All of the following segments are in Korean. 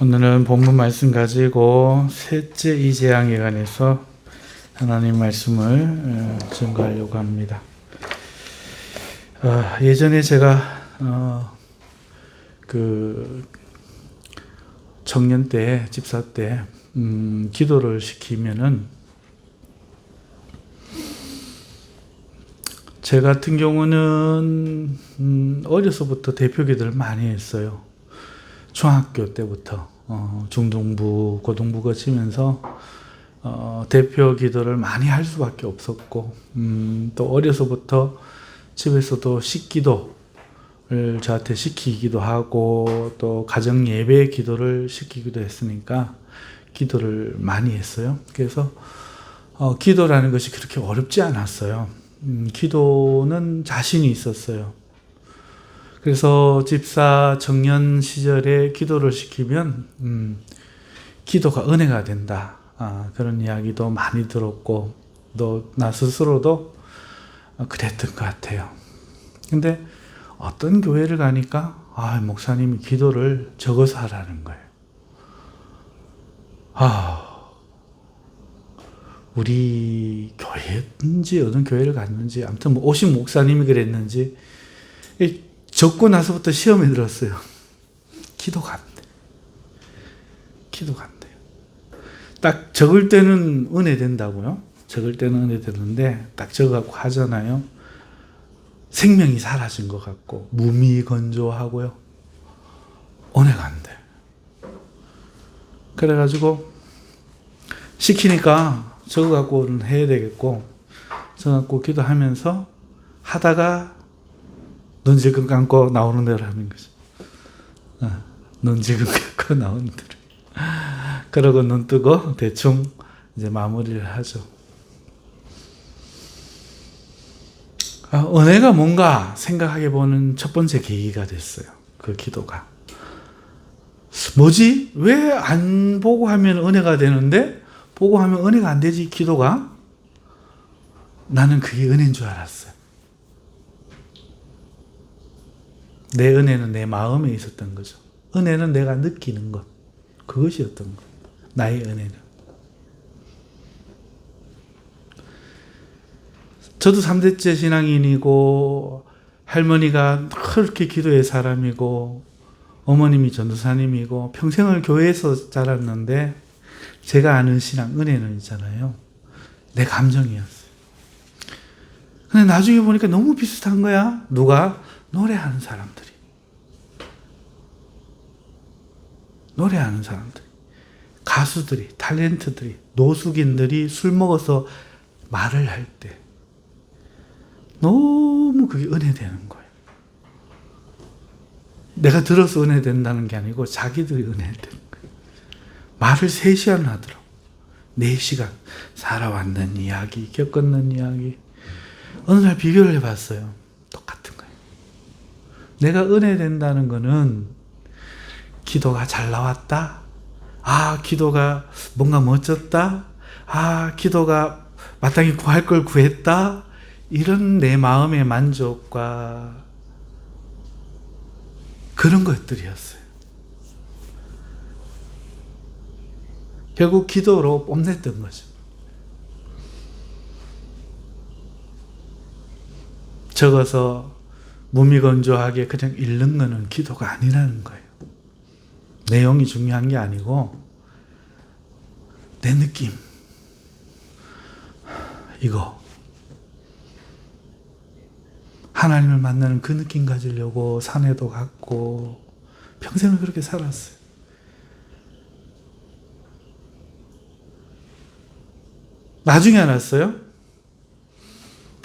오늘은 본문 말씀 가지고 셋째 이 재앙에 관해서 하나님 말씀을 증거하려고 합니다. 예전에 제가 청년 때, 집사 때 기도를 시키면은 제 같은 경우는 어려서부터 대표 기도를 많이 했어요. 중학교 때부터 중등부, 고등부 거치면서 대표 기도를 많이 할 수밖에 없었고, 또 어려서부터 집에서도 식기도를 저한테 시키기도 하고, 또 가정 예배 기도를 시키기도 했으니까 기도를 많이 했어요. 그래서 기도라는 것이 그렇게 어렵지 않았어요. 기도는 자신이 있었어요. 그래서 집사 청년 시절에 기도를 시키면 기도가 은혜가 된다. 그런 이야기도 많이 들었고, 또 나 스스로도 그랬던 것 같아요. 근데 어떤 교회를 가니까 목사님이 기도를 적어서 하라는 거예요. 우리 교회인지 어느 교회를 갔는지, 아무튼 오신 목사님이 그랬는지 적고 나서부터 시험에 들었어요. 기도가 안 돼. 기도가 안 돼요. 딱 적을 때는 은혜 된다고요. 적을 때는 은혜 되는데 딱 적어갖고 하잖아요. 생명이 사라진 것 같고 무미건조하고요. 은혜가 안 돼. 그래가지고 시키니까 적어갖고는 해야 되겠고, 적어갖고 기도하면서 하다가 눈 질끈 감고 나오는 대로 하는 거죠. 눈 질끈 감고 나오는 대로. 그러고 눈 뜨고 대충 이제 마무리를 하죠. 은혜가 뭔가 생각하게 보는 첫 번째 계기가 됐어요. 그 기도가. 뭐지? 왜 안 보고 하면 은혜가 되는데 보고 하면 은혜가 안 되지, 기도가? 나는 그게 은혜인 줄 알았어요. 내 은혜는 내 마음에 있었던 거죠. 은혜는 내가 느끼는 것. 그것이었던 것. 나의 은혜는. 저도 3대째 신앙인이고, 할머니가 그렇게 기도의 사람이고, 어머님이 전도사님이고, 평생을 교회에서 자랐는데, 제가 아는 신앙, 은혜는 있잖아요. 내 감정이었어요. 근데 나중에 보니까 너무 비슷한 거야. 누가? 노래하는 사람들이. 노래하는 사람들이. 가수들이, 탤런트들이, 노숙인들이 술 먹어서 말을 할 때 너무 그게 은혜되는 거예요. 내가 들어서 은혜된다는 게 아니고 자기들이 은혜되는 거예요. 말을 3시간 하더라고. 4시간. 살아왔는 이야기, 겪었는 이야기. 어느 날 비교를 해봤어요. 똑같은 거예요. 내가 은혜된다는 거는 기도가 잘 나왔다. 기도가 뭔가 멋졌다. 기도가 마땅히 구할 걸 구했다. 이런 내 마음의 만족과 그런 것들이었어요. 결국 기도로 뽐냈던 거죠. 적어서 무미건조하게 그냥 읽는 거는 기도가 아니라는 거예요. 내용이 중요한 게 아니고 내 느낌, 이거 하나님을 만나는 그 느낌 가지려고 산에도 갔고 평생을 그렇게 살았어요. 나중에 알았어요.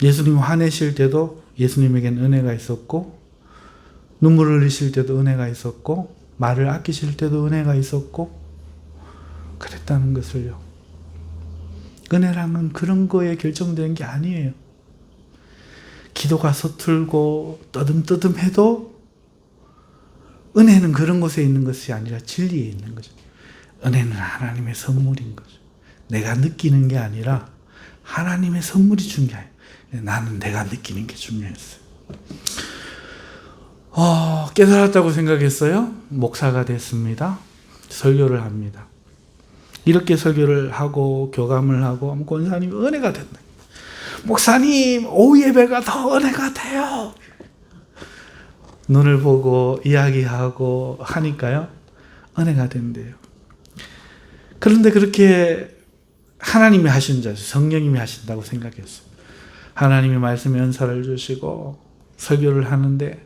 예수님 화내실 때도 예수님에겐 은혜가 있었고, 눈물을 흘리실 때도 은혜가 있었고, 말을 아끼실 때도 은혜가 있었고, 그랬다는 것을요. 은혜랑은 그런 거에 결정되는 게 아니에요. 기도가 서툴고 떠듬떠듬해도 은혜는 그런 곳에 있는 것이 아니라 진리에 있는 거죠. 은혜는 하나님의 선물인 거죠. 내가 느끼는 게 아니라 하나님의 선물이 중요해요. 나는 내가 느끼는 게 중요했어요. 깨달았다고 생각했어요. 목사가 됐습니다. 설교를 합니다. 이렇게 설교를 하고 교감을 하고 권사님이 은혜가 된다. 목사님, 오후 예배가 더 은혜가 돼요. 눈을 보고 이야기하고 하니까요, 은혜가 된대요. 그런데 그렇게 하나님이 하신 줄, 성령님이 하신다고 생각했어요. 하나님이 말씀의 은사를 주시고 설교를 하는데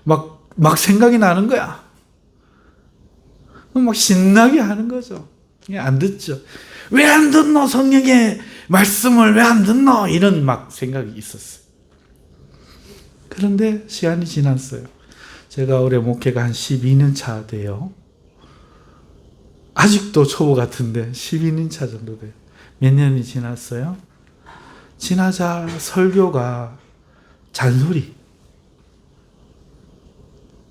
막 생각이 나는 거야. 막 신나게 하는 거죠. 안 듣죠. 왜 안 듣노? 성령의 말씀을 왜 안 듣노? 이런 막 생각이 있었어요. 그런데 시간이 지났어요. 제가 올해 목회가 한 12년 차 돼요. 아직도 초보 같은데 12년 차 정도 돼요. 몇 년이 지났어요. 지나자 설교가 잔소리.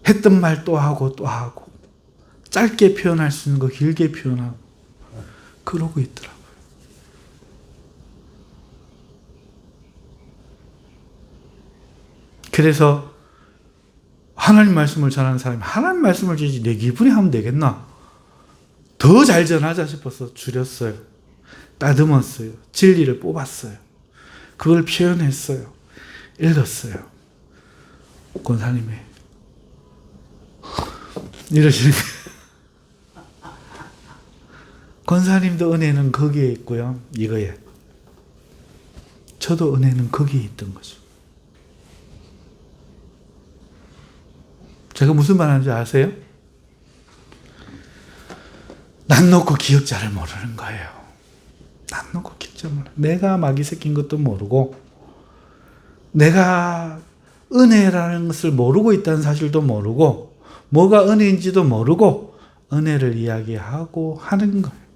했던 말 또 하고 또 하고. 짧게 표현할 수 있는 거 길게 표현하고. 그러고 있더라고요. 그래서 하나님 말씀을 전하는 사람이 하나님 말씀을 주지 내 기분에 하면 되겠나? 더 잘 전하자 싶어서 줄였어요. 따듬었어요. 진리를 뽑았어요. 그걸 표현했어요. 읽었어요. 권사님이 이러시는 거예요. 권사님도 은혜는 거기에 있고요. 이거에. 저도 은혜는 거기에 있던 거죠. 제가 무슨 말 하는지 아세요? 난 놓고 기억자를 모르는 거예요. 난 놓고 기억자를 모르는 거예요. 내가 마귀 새낀 것도 모르고 내가 은혜라는 것을 모르고 있다는 사실도 모르고 뭐가 은혜인지도 모르고 은혜를 이야기하고 하는 거예요.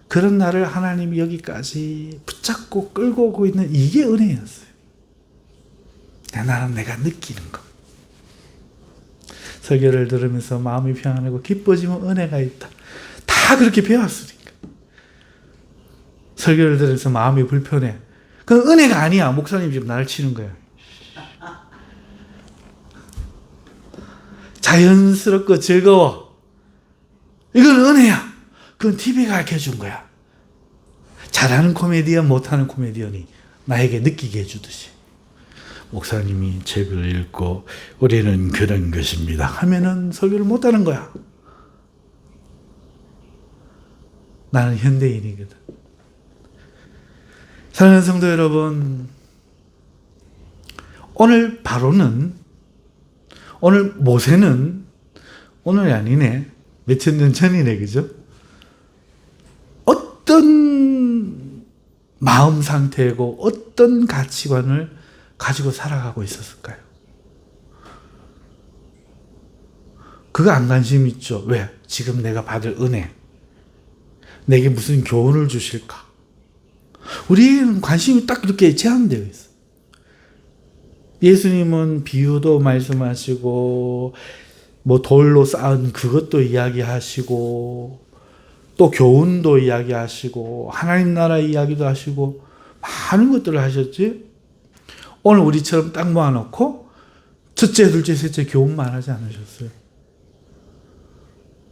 그런 나를 하나님이 여기까지 붙잡고 끌고 오고 있는 이게 은혜였어요. 나는 내가 느끼는 거. 설교를 들으면서 마음이 평안하고 기뻐지면 은혜가 있다. 다 그렇게 배웠으니까. 설교를 들으면서 마음이 불편해. 그건 은혜가 아니야. 목사님 지금 나를 치는 거야. 자연스럽고 즐거워. 이건 은혜야. 그건 TV가 가르쳐준 거야. 잘하는 코미디언, 못하는 코미디언이 나에게 느끼게 해주듯이. 목사님이 책을 읽고 우리는 그런 것입니다 하면은 설교를 못하는 거야. 나는 현대인이거든. 사랑하는 성도 여러분, 오늘 모세는 오늘이 아니네. 몇천 년 전이네, 그죠? 어떤 마음 상태고 어떤 가치관을 가지고 살아가고 있었을까요? 그거 안 관심 있죠? 왜? 지금 내가 받을 은혜. 내게 무슨 교훈을 주실까? 우리는 관심이 딱 이렇게 제한되어 있어. 예수님은 비유도 말씀하시고, 뭐 돌로 쌓은 그것도 이야기하시고, 또 교훈도 이야기하시고, 하나님 나라 이야기도 하시고, 많은 것들을 하셨지? 오늘 우리처럼 딱 모아놓고, 첫째, 둘째, 셋째 교훈만 하지 않으셨어요.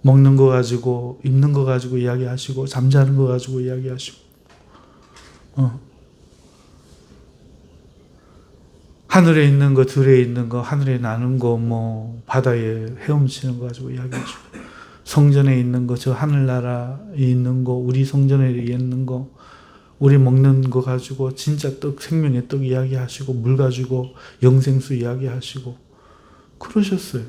먹는 거 가지고, 입는 거 가지고 이야기하시고, 잠자는 거 가지고 이야기하시고, 하늘에 있는 거, 들에 있는 거, 하늘에 나는 거, 뭐 바다에 헤엄치는 거 가지고 이야기하시고, 성전에 있는 거, 저 하늘나라에 있는 거, 우리 성전에 있는 거, 우리 먹는 거 가지고 진짜 떡, 생명의 떡 이야기하시고, 물 가지고 영생수 이야기하시고 그러셨어요.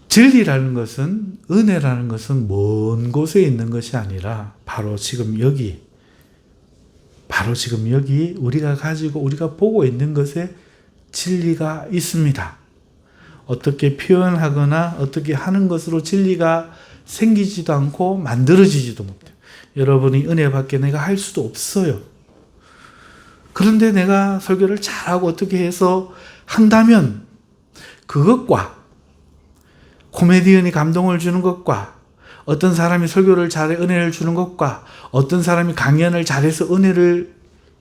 진리라는 것은, 은혜라는 것은 먼 곳에 있는 것이 아니라 바로 지금 여기 우리가 가지고 우리가 보고 있는 것에 진리가 있습니다. 어떻게 표현하거나 어떻게 하는 것으로 진리가 생기지도 않고 만들어지지도 못해요. 여러분이 은혜 받게 내가 할 수도 없어요. 그런데 내가 설교를 잘하고 어떻게 해서 한다면 그것과 코미디언이 감동을 주는 것과 어떤 사람이 설교를 잘해 은혜를 주는 것과 어떤 사람이 강연을 잘해서 은혜를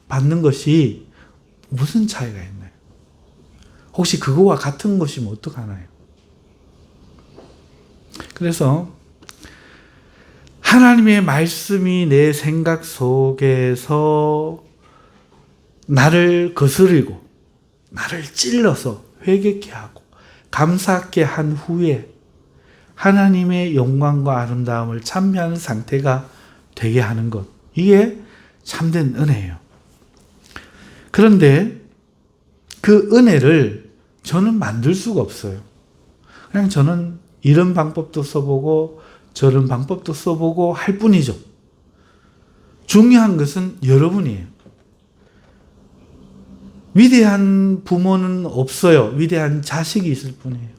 받는 것이 무슨 차이가 있나요? 혹시 그거와 같은 것이면 어떡하나요? 그래서 하나님의 말씀이 내 생각 속에서 나를 거스르고 나를 찔러서 회개케 하고 감사케 한 후에 하나님의 영광과 아름다움을 찬미하는 상태가 되게 하는 것, 이게 참된 은혜예요. 그런데 그 은혜를 저는 만들 수가 없어요. 그냥 저는 이런 방법도 써보고 저런 방법도 써보고 할 뿐이죠. 중요한 것은 여러분이에요. 위대한 부모는 없어요. 위대한 자식이 있을 뿐이에요.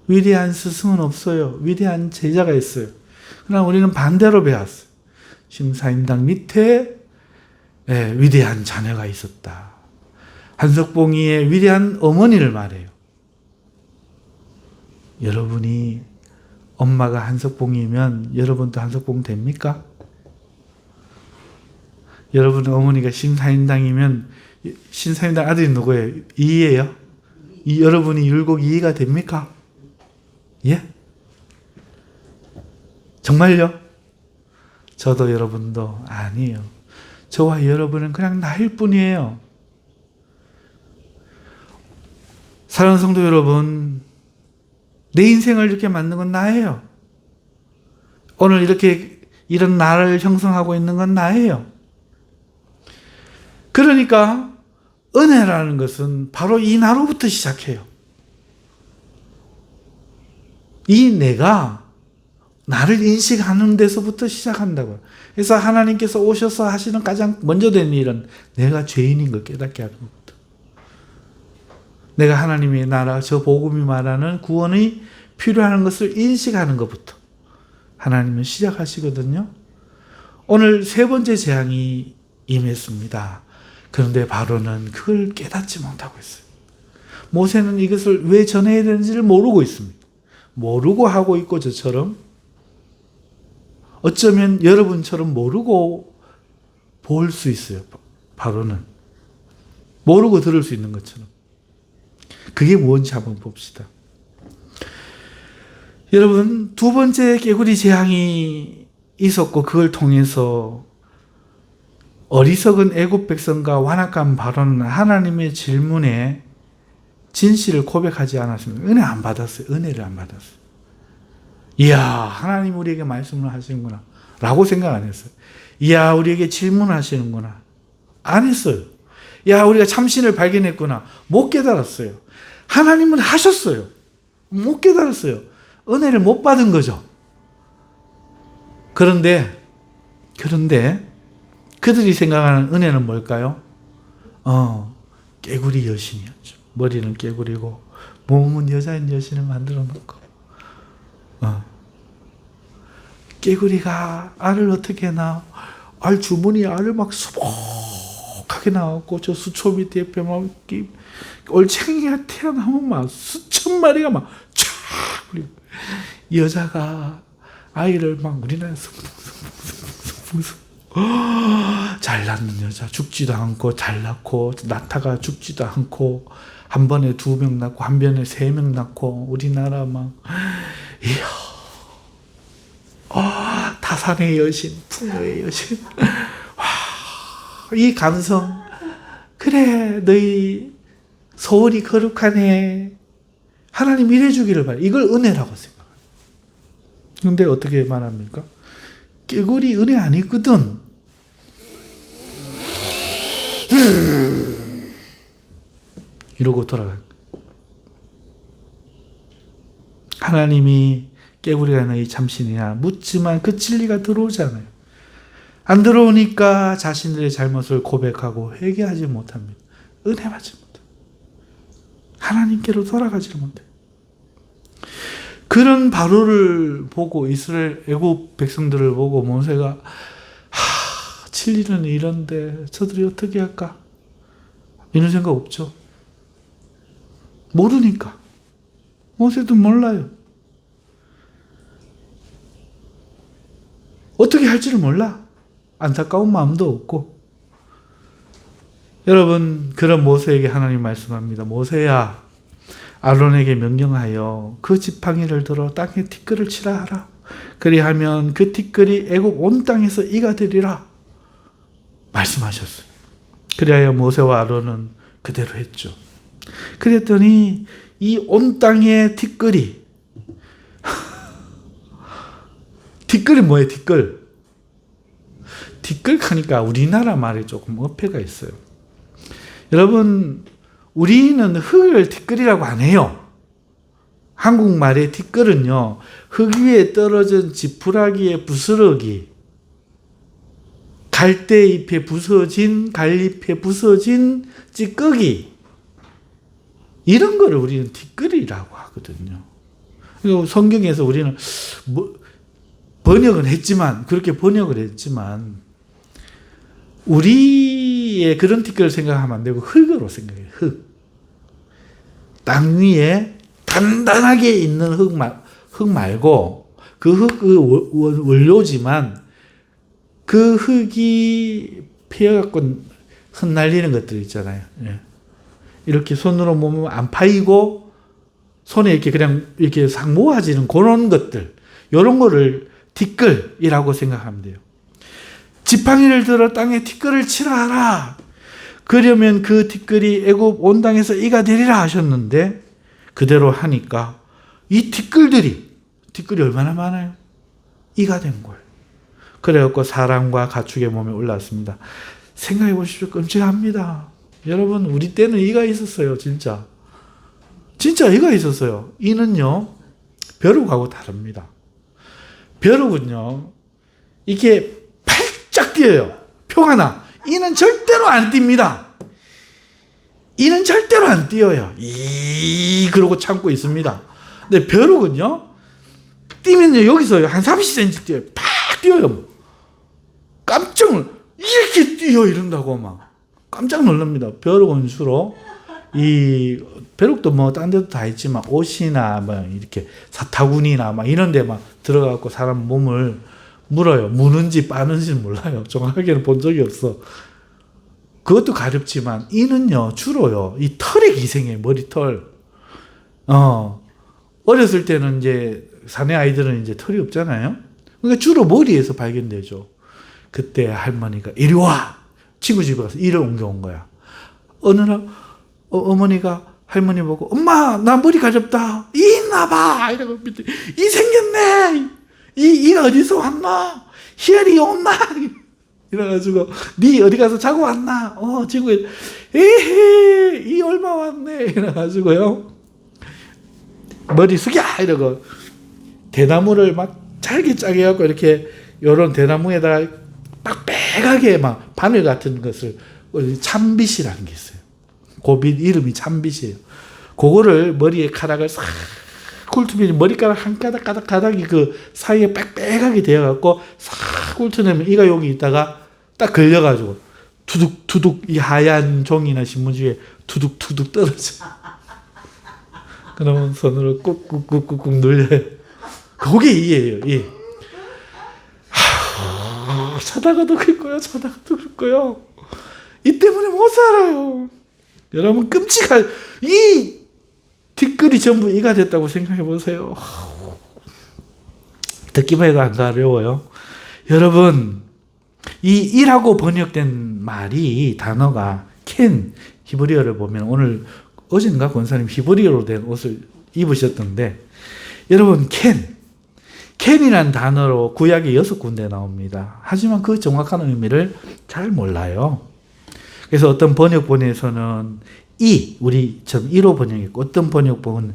위대한 스승은 없어요. 위대한 제자가 있어요. 그러나 우리는 반대로 배웠어요. 심사임당 밑에 위대한 자녀가 있었다. 한석봉이의 위대한 어머니를 말해요. 여러분이 엄마가 한석봉이면 여러분도 한석봉 됩니까? 여러분 어머니가 심사임당이면 심사임당 아들이 누구예요? 이예요? 여러분이 율곡 이가 됩니까? 예? 정말요? 저도 여러분도 아니에요. 저와 여러분은 그냥 나일 뿐이에요. 사랑하는 성도 여러분, 내 인생을 이렇게 만든 건 나예요. 오늘 이렇게 이런 나를 형성하고 있는 건 나예요. 그러니까 은혜라는 것은 바로 이 나로부터 시작해요. 이 내가 나를 인식하는 데서부터 시작한다고요. 그래서 하나님께서 오셔서 하시는 가장 먼저 된 일은 내가 죄인인 걸 깨닫게 하는 것부터. 내가 하나님의 나라, 저 복음이 말하는 구원이 필요한 것을 인식하는 것부터 하나님은 시작하시거든요. 오늘 세 번째 재앙이 임했습니다. 그런데 바로는 그걸 깨닫지 못하고 있어요. 모세는 이것을 왜 전해야 되는지를 모르고 있습니다. 모르고 하고 있고 저처럼 어쩌면 여러분처럼 모르고 볼 수 있어요. 바로는 모르고 들을 수 있는 것처럼. 그게 무엇인지 한번 봅시다. 여러분, 두 번째 깨구리 재앙이 있었고 그걸 통해서 어리석은 애굽 백성과 완악한 바로는 하나님의 질문에 진실을 고백하지 않았습니다. 은혜 안 받았어요. 은혜를 안 받았어요. 이야, 하나님 우리에게 말씀을 하시는구나 라고 생각 안 했어요. 이야, 우리에게 질문하시는구나 안 했어요. 야, 우리가 참신을 발견했구나 못 깨달았어요. 하나님은 하셨어요. 못 깨달았어요. 은혜를 못 받은 거죠. 그런데 그들이 생각하는 은혜는 뭘까요? 깨구리 여신이었죠. 머리는 깨구리고 몸은 여자인 여신을 만들어 놓고 깨구리가 알을 어떻게 낳아? 알 주머니에 알을 막 수북하게 나왔고 저 수초 밑에 옆에 막 올챙이가 태어나면 막 수천 마리가 막 쫙 여자가 아이를 막 우리나라에서 잘 낳는 여자, 죽지도 않고 잘 낳고 낳다가 죽지도 않고 한 번에 2명 낳고 한 번에 3명 낳고 우리나라 막 이야, 타산의 여신, 풍요의 여신. 와, 이 감성. 그래, 너희 소원이 거룩하네. 하나님 이래 주기를 바래. 이걸 은혜라고 생각해요. 근데 어떻게 말합니까? 깨구리 은혜 아니거든. 이러고 돌아가요. 하나님이 깨구리가 너희 참신이냐 묻지만 그 진리가 들어오잖아요. 안 들어오니까 자신들의 잘못을 고백하고 회개하지 못합니다. 은혜 받지 못해요. 하나님께로 돌아가지 못해요. 그런 바로를 보고 이스라엘 애굽 백성들을 보고 모세가 진리는 이런데 저들이 어떻게 할까? 이런 생각 없죠. 모르니까. 모세도 몰라요. 어떻게 할지를 몰라. 안타까운 마음도 없고. 여러분, 그런 모세에게 하나님 말씀합니다. 모세야, 아론에게 명령하여 그 지팡이를 들어 땅에 티끌을 치라 하라. 그리하면 그 티끌이 애굽 온 땅에서 이가 되리라 말씀하셨어요. 그리하여 모세와 아론은 그대로 했죠. 그랬더니 이 온 땅의 티끌이 티끌이 뭐예요? 티끌. 티끌 하니까 우리나라 말에 조금 어폐가 있어요. 여러분, 우리는 흙을 티끌이라고 안 해요. 한국말의 티끌은요, 흙 위에 떨어진 지푸라기의 부스러기, 갈대잎에 부서진, 갈잎에 부서진 찌꺼기, 이런 거를 우리는 티끌이라고 하거든요. 그리고 성경에서 우리는 번역은 했지만, 그렇게 번역을 했지만, 우리의 그런 티끌을 생각하면 안 되고 흙으로 생각해요. 흙. 땅 위에 단단하게 있는 흙 말고, 그 흙 원료지만 그 흙이 피어갖고 흩날리는 것들 있잖아요. 예. 이렇게 손으로 보면 안 파이고 손에 이렇게 그냥 이렇게 싹 모아지는 그런 것들, 이런 거를 티끌이라고 생각하면 돼요. 지팡이를 들어 땅에 티끌을 치라 하라. 그러면 그 티끌이 애굽 온 땅에서 이가 되리라 하셨는데, 그대로 하니까 이 티끌이 얼마나 많아요? 이가 된 거예요. 그래갖고 사람과 가축의 몸에 올랐습니다. 생각해 보십시오. 끔찍합니다. 여러분, 우리 때는 이가 있었어요. 진짜 이가 있었어요. 이는요, 벼룩하고 다릅니다. 벼룩은요, 이게 팔짝 뛰어요. 표가 나. 이는 절대로 안 뜁니다. 이는 절대로 안 뛰어요. 그러고 참고 있습니다. 근데 벼룩은요, 뛰면요, 여기서 한 30cm 뛰어요. 팍 뛰어요. 이렇게 뛰어 이런다고 막 깜짝 놀랍니다. 벼룩은 주로 벼룩도 뭐 딴 데도 다 있지만 옷이나 뭐 이렇게 사타구니나 막 이런 데 막 들어가고 사람 몸을 물어요. 무는지 빠는지는 몰라요. 정확하게는 본 적이 없어. 그것도 가렵지만 이는요, 주로요, 이 털에 기생해요. 머리털. 어렸을 때는 이제 사내 아이들은 이제 털이 없잖아요. 그러니까 주로 머리에서 발견되죠. 그때 할머니가 이리 와! 친구 집에 가서 이를 옮겨온 거야. 어느 날 어머니가 할머니 보고, 엄마, 나 머리 가렵다. 이 있나봐! 이러고 밑에, 이 생겼네! 이가 어디서 왔나? 희열이 온나? 이래가지고, 니 어디 가서 자고 왔나? 친구, 에헤, 이 얼마 왔네? 이래가지고요, 머리 숙여! 이러고, 대나무를 막 잘게 짜게 해갖고, 이렇게, 요런 대나무에다가 막 빼하게 막 바늘 같은 것을, 참빗이라는 게 있어요. 고빗 이름이 참빗이에요. 그거를 머리에 카락을 싹 훑으면 머리카락 한 가닥이 그 사이에 빽빽하게 되어갖고 싹 훑어내면 이가 여기 있다가 딱 걸려가지고 투둑투둑 이 하얀 종이나 신문지에 투둑투둑 떨어져. 그러면 손으로 꾹꾹꾹꾹 눌려요. 그게 이예요. 이. 자다가도 긁고요. 자다가도 긁고요. 이 때문에 못 살아요. 여러분, 끔찍한 이 티끌이 전부 이가 됐다고 생각해 보세요. 듣기만 해도 안 가려워요. 여러분, 이 이라고 번역된 말이, 단어가 켄, 히브리어를 보면, 오늘 어젠가 권사님 히브리어로 된 옷을 입으셨던데, 여러분, 켄이라는 단어로 구약에 6군데 나옵니다. 하지만 그 정확한 의미를 잘 몰라요. 그래서 어떤 번역본에서는 우리처럼 이로 번역했고, 어떤 번역본은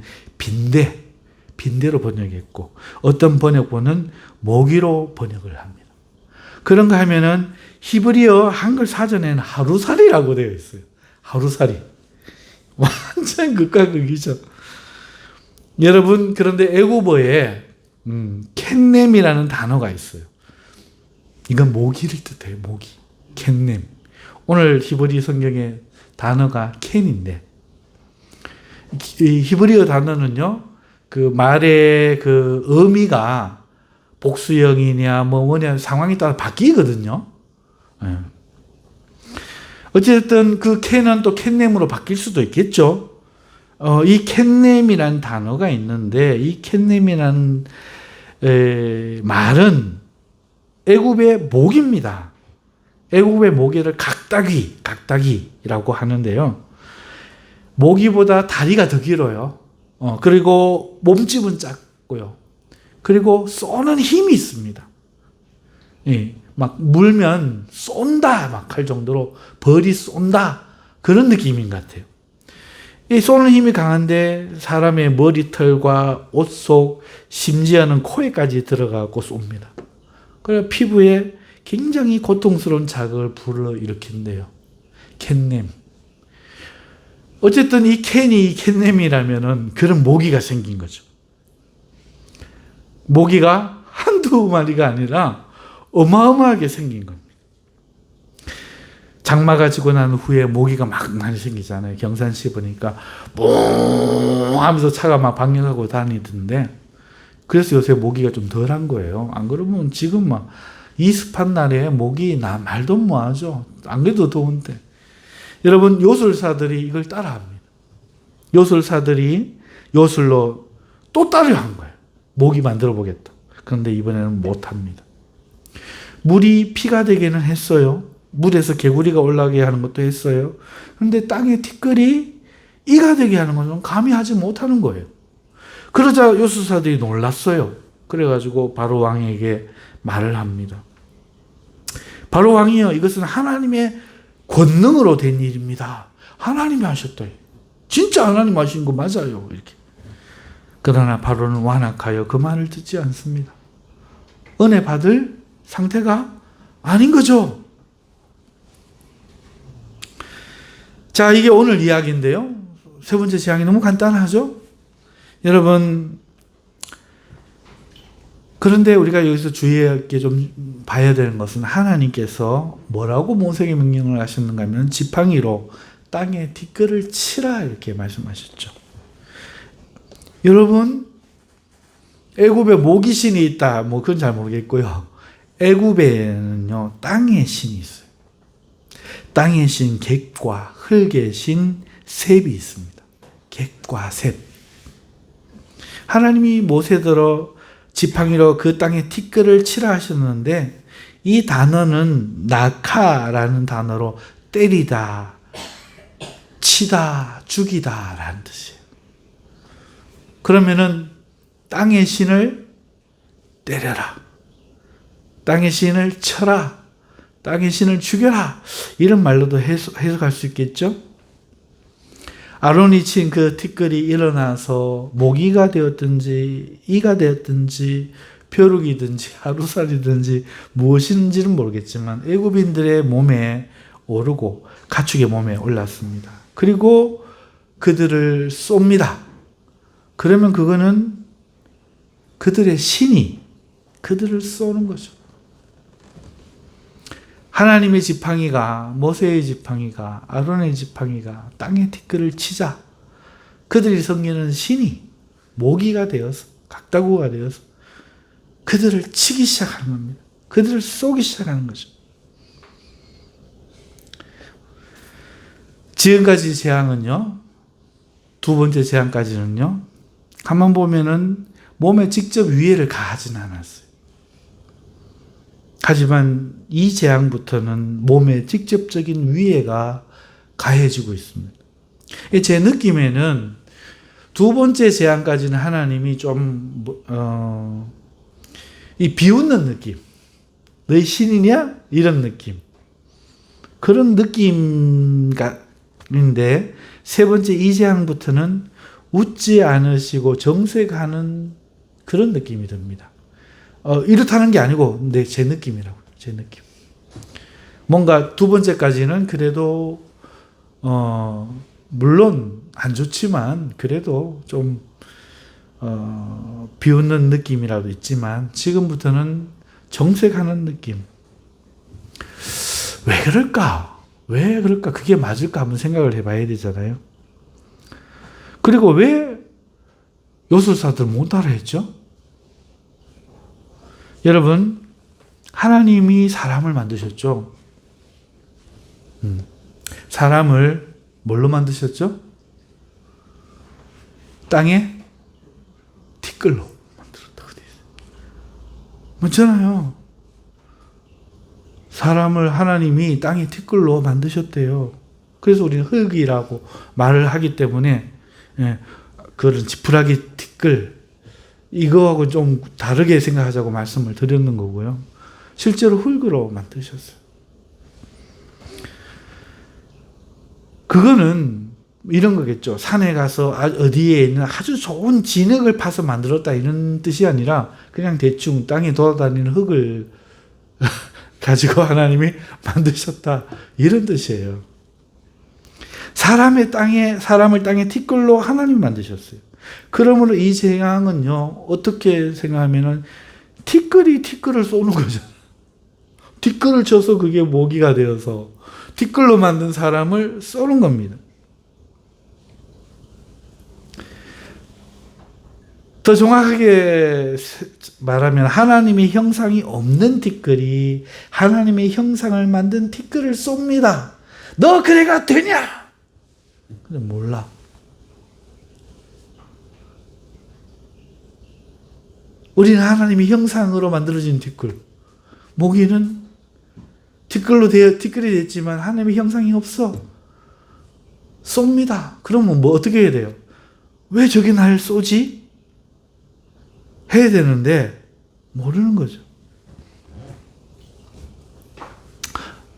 빈대로 번역했고, 어떤 번역본은 모기로 번역을 합니다. 그런가 하면은 히브리어 한글 사전에는 하루살이라고 되어 있어요. 하루살이. 완전 극과 극이죠. 여러분, 그런데 애국어에 캣넴이라는 단어가 있어요. 이건 모기를 뜻해요. 모기. 캣넴. 오늘 히브리 성경의 단어가 켄인데, 이 히브리어 단어는요, 그 말의 그 의미가 복수형이냐 뭐냐 상황에 따라 바뀌거든요. 네. 어쨌든 그 캔은 또 캣넴으로 바뀔 수도 있겠죠. 이 캣넴이라는 단어가 있는데 이 캣넴이라는 말은 애굽의 모기입니다. 애굽의 모기를 각다기라고 하는데요. 모기보다 다리가 더 길어요. 그리고 몸집은 작고요. 그리고 쏘는 힘이 있습니다. 예, 막 물면 쏜다 막 할 정도로 벌이 쏜다 그런 느낌인 것 같아요. 이 쏘는 힘이 강한데 사람의 머리털과 옷 속 심지어는 코에까지 들어가고 쏩니다. 그래서 피부에 굉장히 고통스러운 자극을 불러일으킨대요. 캣넴. 어쨌든 이 캔이 캣넴이라면은 그런 모기가 생긴 거죠. 모기가 한두 마리가 아니라 어마어마하게 생긴 겁니다. 장마가 지고 난 후에 모기가 막 많이 생기잖아요. 경산시 보니까 뽕 하면서 차가 막 방역하고 다니던데 그래서 요새 모기가 좀 덜한 거예요. 안 그러면 지금 막 이 습한 날에 모기 나 말도 못하죠. 안 그래도 더운데. 여러분 요술사들이 이걸 따라합니다. 요술사들이 요술로 또 따라한 거예요. 모기 만들어 보겠다. 그런데 이번에는 못합니다. 물이 피가 되기는 했어요. 물에서 개구리가 올라가게 하는 것도 했어요. 그런데 땅에 티끌이 이가 되게 하는 것은 감히 하지 못하는 거예요. 그러자 요술사들이 놀랐어요. 그래가지고 바로 왕에게 말을 합니다. 바로 왕이요, 이것은 하나님의 권능으로 된 일입니다. 하나님이 하셨다. 진짜 하나님 하신 거 맞아요. 이렇게. 그러나 바로는 완악하여 그 말을 듣지 않습니다. 은혜 받을 상태가 아닌 거죠. 자, 이게 오늘 이야기인데요. 세 번째 재앙이 너무 간단하죠? 여러분, 그런데 우리가 여기서 주의하게 좀 봐야 되는 것은 하나님께서 뭐라고 모세에게 명령을 하셨는가 하면 지팡이로 땅에 티끌을 치라 이렇게 말씀하셨죠. 여러분, 애굽에 모기신이 있다. 뭐 그건 잘 모르겠고요. 애굽에는요, 땅의 신이 있어요. 땅의 신 객과 흙의 신 셋이 있습니다. 객과 셋. 하나님이 모세더러 지팡이로 그 땅에 티끌을 치라 하셨는데 이 단어는 낙하라는 단어로 때리다, 치다, 죽이다 라는 뜻이에요. 그러면은 땅의 신을 때려라. 땅의 신을 쳐라. 땅의 신을 죽여라. 이런 말로도 해석할 수 있겠죠? 아론이 친 그 티끌이 일어나서 모기가 되었든지 이가 되었든지 벼룩이든지 하루살이든지 무엇인지는 모르겠지만 애굽인들의 몸에 오르고 가축의 몸에 올랐습니다. 그리고 그들을 쏩니다. 그러면 그거는 그들의 신이 그들을 쏘는 거죠. 하나님의 지팡이가, 모세의 지팡이가, 아론의 지팡이가 땅에 티끌을 치자 그들이 섬기는 신이 모기가 되어서, 각다구가 되어서 그들을 치기 시작하는 겁니다. 그들을 쏘기 시작하는 거죠. 지금까지 재앙은요, 두 번째 재앙까지는요, 가만 보면은 몸에 직접 위해를 가하지는 않았어요. 하지만 이 재앙부터는 몸에 직접적인 위해가 가해지고 있습니다. 제 느낌에는 두 번째 재앙까지는 하나님이 좀 이 비웃는 느낌, 너희 신이냐? 이런 느낌, 그런 느낌인데 세 번째 이 재앙부터는 웃지 않으시고 정색하는 그런 느낌이 듭니다. 이렇다는 게 아니고 제 느낌이라고. 제 느낌. 뭔가 두 번째까지는 그래도 물론 안 좋지만 그래도 좀 비웃는 느낌이라도 있지만 지금부터는 정색하는 느낌. 왜 그럴까? 왜 그럴까? 그게 맞을까? 한번 생각을 해봐야 되잖아요. 그리고 왜 요술사들 못 따라했죠? 여러분, 하나님이 사람을 만드셨죠. 사람을 뭘로 만드셨죠? 땅에 티끌로 만들었다고 되어 있어요. 맞잖아요. 사람을 하나님이 땅에 티끌로 만드셨대요. 그래서 우리는 흙이라고 말을 하기 때문에 그런 지푸라기 티끌 이거하고 좀 다르게 생각하자고 말씀을 드렸는 거고요. 실제로 흙으로 만드셨어요. 그거는 이런 거겠죠. 산에 가서 어디에 있는 아주 좋은 진흙을 파서 만들었다 이런 뜻이 아니라 그냥 대충 땅에 돌아다니는 흙을 가지고 하나님이 만드셨다 이런 뜻이에요. 사람을 땅에 티끌로 하나님이 만드셨어요. 그러므로 이 재앙은요, 어떻게 생각하면은 티끌이 티끌을 쏘는 거죠. 티끌을 쳐서 그게 모기가 되어서 티끌로 만든 사람을 쏘는 겁니다. 더 정확하게 말하면 하나님의 형상이 없는 티끌이 하나님의 형상을 만든 티끌을 쏩니다. 너 그래가 되냐? 근데 몰라. 우리는 하나님의 형상으로 만들어진 티끌. 모기는 티끌이 됐지만 하나님의 형상이 없어. 쏩니다. 그러면 뭐 어떻게 해야 돼요? 왜 저게 날 쏘지? 해야 되는데 모르는 거죠.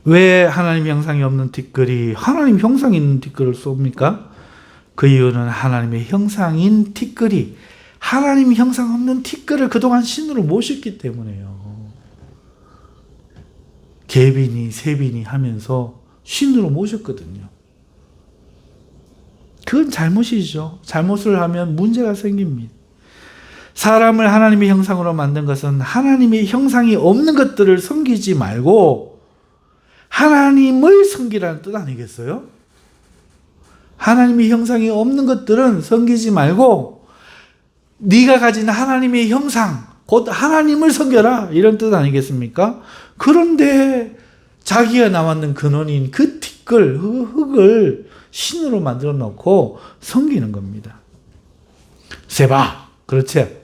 왜 하나님 형상이 없는 티끌이 하나님 형상이 있는 티끌을 쏩니까? 그 이유는 하나님의 형상인 티끌이 하나님 형상 없는 티끌을 그동안 신으로 모셨기 때문에요. 개비니 새비니 하면서 신으로 모셨거든요. 그건 잘못이죠. 잘못을 하면 문제가 생깁니다. 사람을 하나님의 형상으로 만든 것은 하나님의 형상이 없는 것들을 섬기지 말고 하나님을 섬기라는 뜻 아니겠어요? 하나님의 형상이 없는 것들은 섬기지 말고 네가 가진 하나님의 형상, 곧 하나님을 섬겨라 이런 뜻 아니겠습니까? 그런데 자기가 나왔는 근원인 그 티끌, 흙을 신으로 만들어 놓고 섬기는 겁니다. 세바, 그렇지?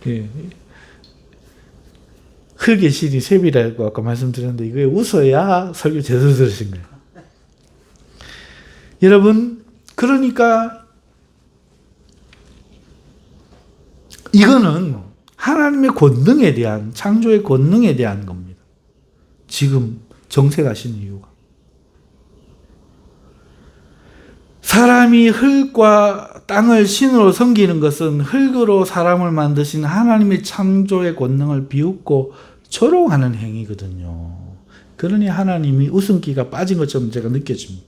예. 흙의 신이 셉이라고 아까 말씀드렸는데 이거에 웃어야 설교 제대로 들으신 거예요. 여러분, 그러니까 이거는 하나님의 권능에 대한, 창조의 권능에 대한 겁니다. 지금 정색하신 이유가. 사람이 흙과 땅을 신으로 섬기는 것은 흙으로 사람을 만드신 하나님의 창조의 권능을 비웃고 조롱하는 행위거든요. 그러니 하나님이 웃음기가 빠진 것처럼 제가 느껴집니다.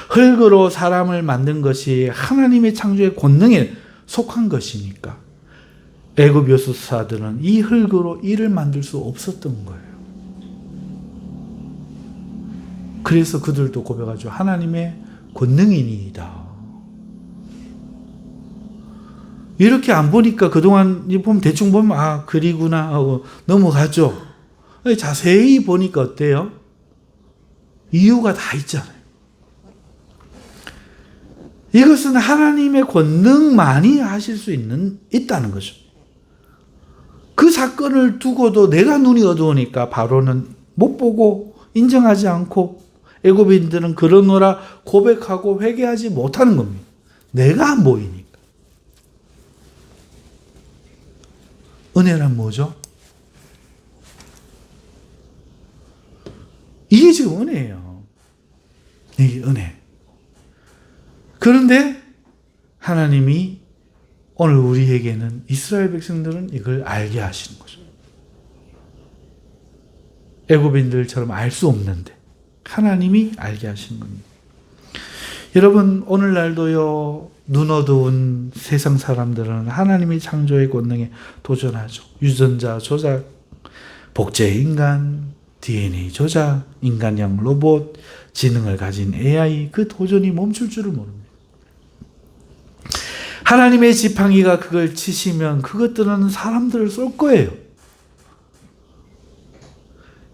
흙으로 사람을 만든 것이 하나님의 창조의 권능에 속한 것이니까 애굽 여수사들은 이 흙으로 일을 만들 수 없었던 거예요. 그래서 그들도 고백하죠. 하나님의 권능이니이다. 이렇게 안 보니까 그동안 보면 대충 보면 아 그리구나 하고 넘어가죠. 자세히 보니까 어때요? 이유가 다 있잖아요. 이것은 하나님의 권능만이 하실 수 있다는 거죠. 그 사건을 두고도 내가 눈이 어두우니까 바로는 못 보고 인정하지 않고 애굽인들은 그러노라 고백하고 회개하지 못하는 겁니다. 내가 안 보이니까. 은혜란 뭐죠? 이게 지금 은혜예요. 이게 은혜. 그런데 하나님이 오늘 우리에게는 이스라엘 백성들은 이걸 알게 하시는 거죠. 애굽인들처럼 알 수 없는데 하나님이 알게 하시는 겁니다. 여러분 오늘날도요 눈 어두운 세상 사람들은 하나님의 창조의 권능에 도전하죠. 유전자 조작, 복제 인간, DNA 조작, 인간형 로봇, 지능을 가진 AI 그 도전이 멈출 줄을 모릅니다. 하나님의 지팡이가 그걸 치시면 그것들은 사람들을 쏠 거예요.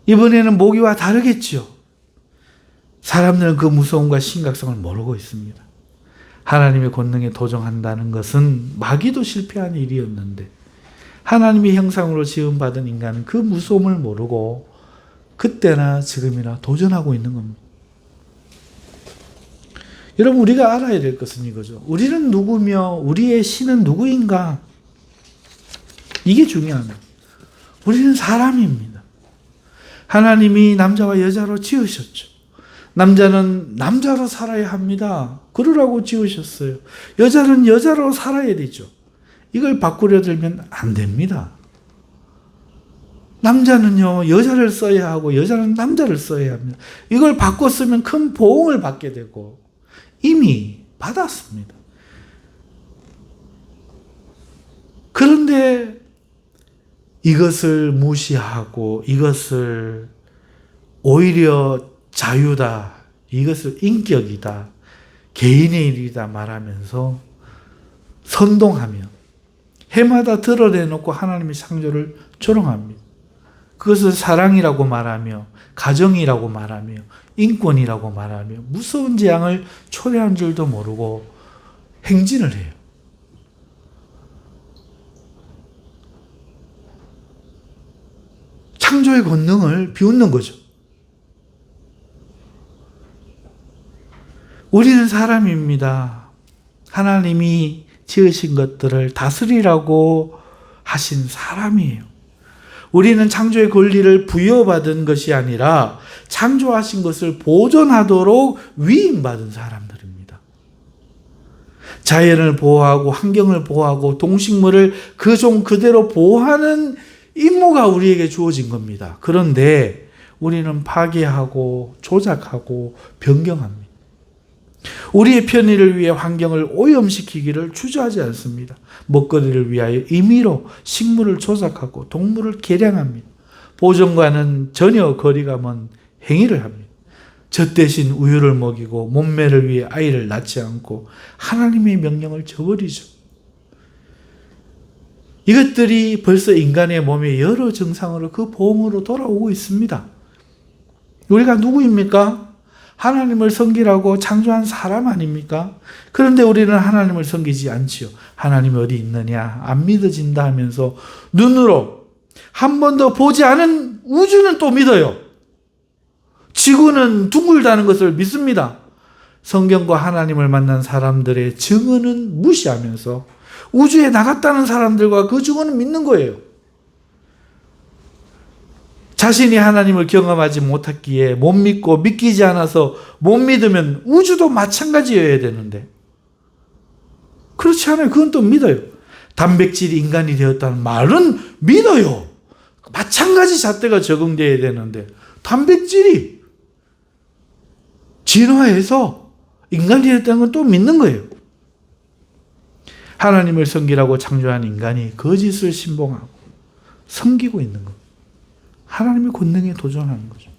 이번에는 모기와 다르겠지요. 사람들은 그 무서움과 심각성을 모르고 있습니다. 하나님의 권능에 도전한다는 것은 마귀도 실패한 일이었는데 하나님의 형상으로 지음받은 인간은 그 무서움을 모르고 그때나 지금이나 도전하고 있는 겁니다. 여러분, 우리가 알아야 될 것은 이거죠. 우리는 누구며 우리의 신은 누구인가? 이게 중요합니다. 우리는 사람입니다. 하나님이 남자와 여자로 지으셨죠. 남자는 남자로 살아야 합니다. 그러라고 지으셨어요. 여자는 여자로 살아야 되죠. 이걸 바꾸려 들면 안 됩니다. 남자는요, 여자를 써야 하고 여자는 남자를 써야 합니다. 이걸 바꿔 쓰면 큰 보응을 받게 되고 이미 받았습니다. 그런데 이것을 무시하고 이것을 오히려 자유다, 이것을 인격이다, 개인의 일이다 말하면서 선동하며 해마다 드러내놓고 하나님의 창조를 조롱합니다. 그것을 사랑이라고 말하며 가정이라고 말하며 인권이라고 말하며 무서운 재앙을 초래한 줄도 모르고 행진을 해요. 창조의 권능을 비웃는 거죠. 우리는 사람입니다. 하나님이 지으신 것들을 다스리라고 하신 사람이에요. 우리는 창조의 권리를 부여받은 것이 아니라 창조하신 것을 보존하도록 위임받은 사람들입니다. 자연을 보호하고 환경을 보호하고 동식물을 그 종 그대로 보호하는 임무가 우리에게 주어진 겁니다. 그런데 우리는 파괴하고 조작하고 변경합니다. 우리의 편의를 위해 환경을 오염시키기를 주저하지 않습니다. 먹거리를 위하여 임의로 식물을 조작하고 동물을 개량합니다. 보존과는 전혀 거리가 먼 행위를 합니다. 젖대신 우유를 먹이고 몸매를 위해 아이를 낳지 않고 하나님의 명령을 저버리죠. 이것들이 벌써 인간의 몸의 여러 증상으로 그 보험으로 돌아오고 있습니다. 우리가 누구입니까? 하나님을 섬기라고 창조한 사람 아닙니까? 그런데 우리는 하나님을 섬기지 않지요. 하나님이 어디 있느냐? 안 믿어진다 하면서 눈으로 한 번도 보지 않은 우주는 또 믿어요. 지구는 둥글다는 것을 믿습니다. 성경과 하나님을 만난 사람들의 증언은 무시하면서 우주에 나갔다는 사람들과 그 증언은 믿는 거예요. 자신이 하나님을 경험하지 못했기에 못 믿고 믿기지 않아서 못 믿으면 우주도 마찬가지여야 되는데 그렇지 않아요. 그건 또 믿어요. 단백질이 인간이 되었다는 말은 믿어요. 마찬가지 잣대가 적용되어야 되는데 단백질이 진화해서 인간이 되었다는 건 또 믿는 거예요. 하나님을 섬기라고 창조한 인간이 거짓을 신봉하고 섬기고 있는 것. 하나님의 권능에 도전하는 거죠.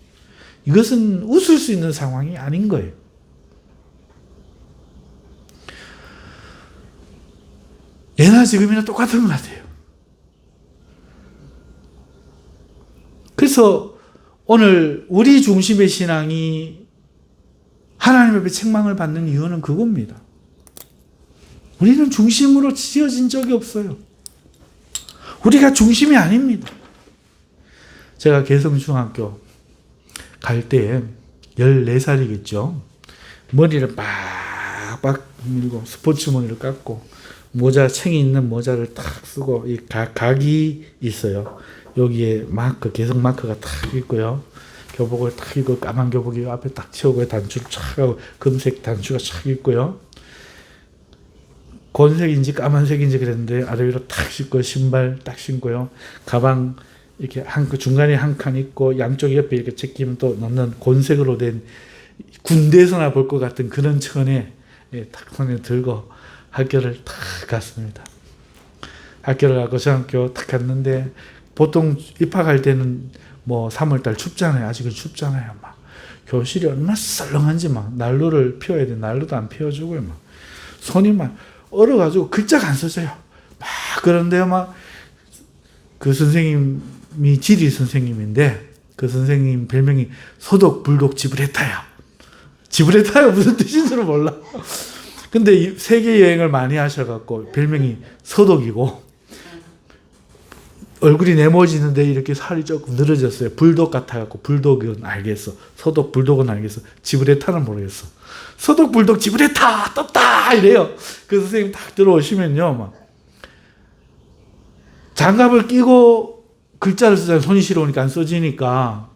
이것은 웃을 수 있는 상황이 아닌 거예요. 예나 지금이나 똑같은 것 같아요. 그래서 오늘 우리 중심의 신앙이 하나님 앞에 책망을 받는 이유는 그겁니다. 우리는 중심으로 지어진 적이 없어요. 우리가 중심이 아닙니다. 제가 개성중학교 갈 때 14살이겠죠. 머리를 빡빡 밀고 스포츠 머리를 깎고 모자, 챙이 있는 모자를 탁 쓰고 이 각이 있어요. 여기에 마크, 개성 마크가 탁 있고요. 교복을 탁 입고 까만 교복이 앞에 딱 채우고 단추를 촥 하고 금색 단추가 촥 있고요. 곤색인지 까만색인지 그랬는데 아래 위로 탁 신고 신발 딱 신고요. 가방 이렇게 중간에 한 칸 있고 양쪽 옆에 이렇게 제끼면 또 넣는 곤색으로 된 군대에서나 볼 것 같은 그런 천에 탁 손에 들고 학교를 탁 갔습니다. 학교를 가고 중학교 탁 갔는데 보통 입학할 때는 뭐 3월달 춥잖아요. 아직은 춥잖아요. 막 교실이 얼마나 썰렁한지 막 난로를 피워야 돼. 난로도 안 피워주고요. 막 손이 막 얼어가지고 글자가 안 써져요. 막 그런데요, 막 그 선생님이 지리 선생님인데 그 선생님 별명이 소독 불독 지브레타야. 지브레타야 무슨 뜻인지는 몰라. 근데 세계 여행을 많이 하셔갖고 별명이 소독이고, 얼굴이 네모지는데 이렇게 살이 조금 늘어졌어요. 불독 같아갖고 불독은 알겠어. 소독 불독은 알겠어. 지브레타는 모르겠어. 소독 불독 지브레타 떴다 이래요. 그 선생님 딱 들어오시면요, 막 장갑을 끼고 글자를 쓰잖아요. 손이 시려우니까 안 써지니까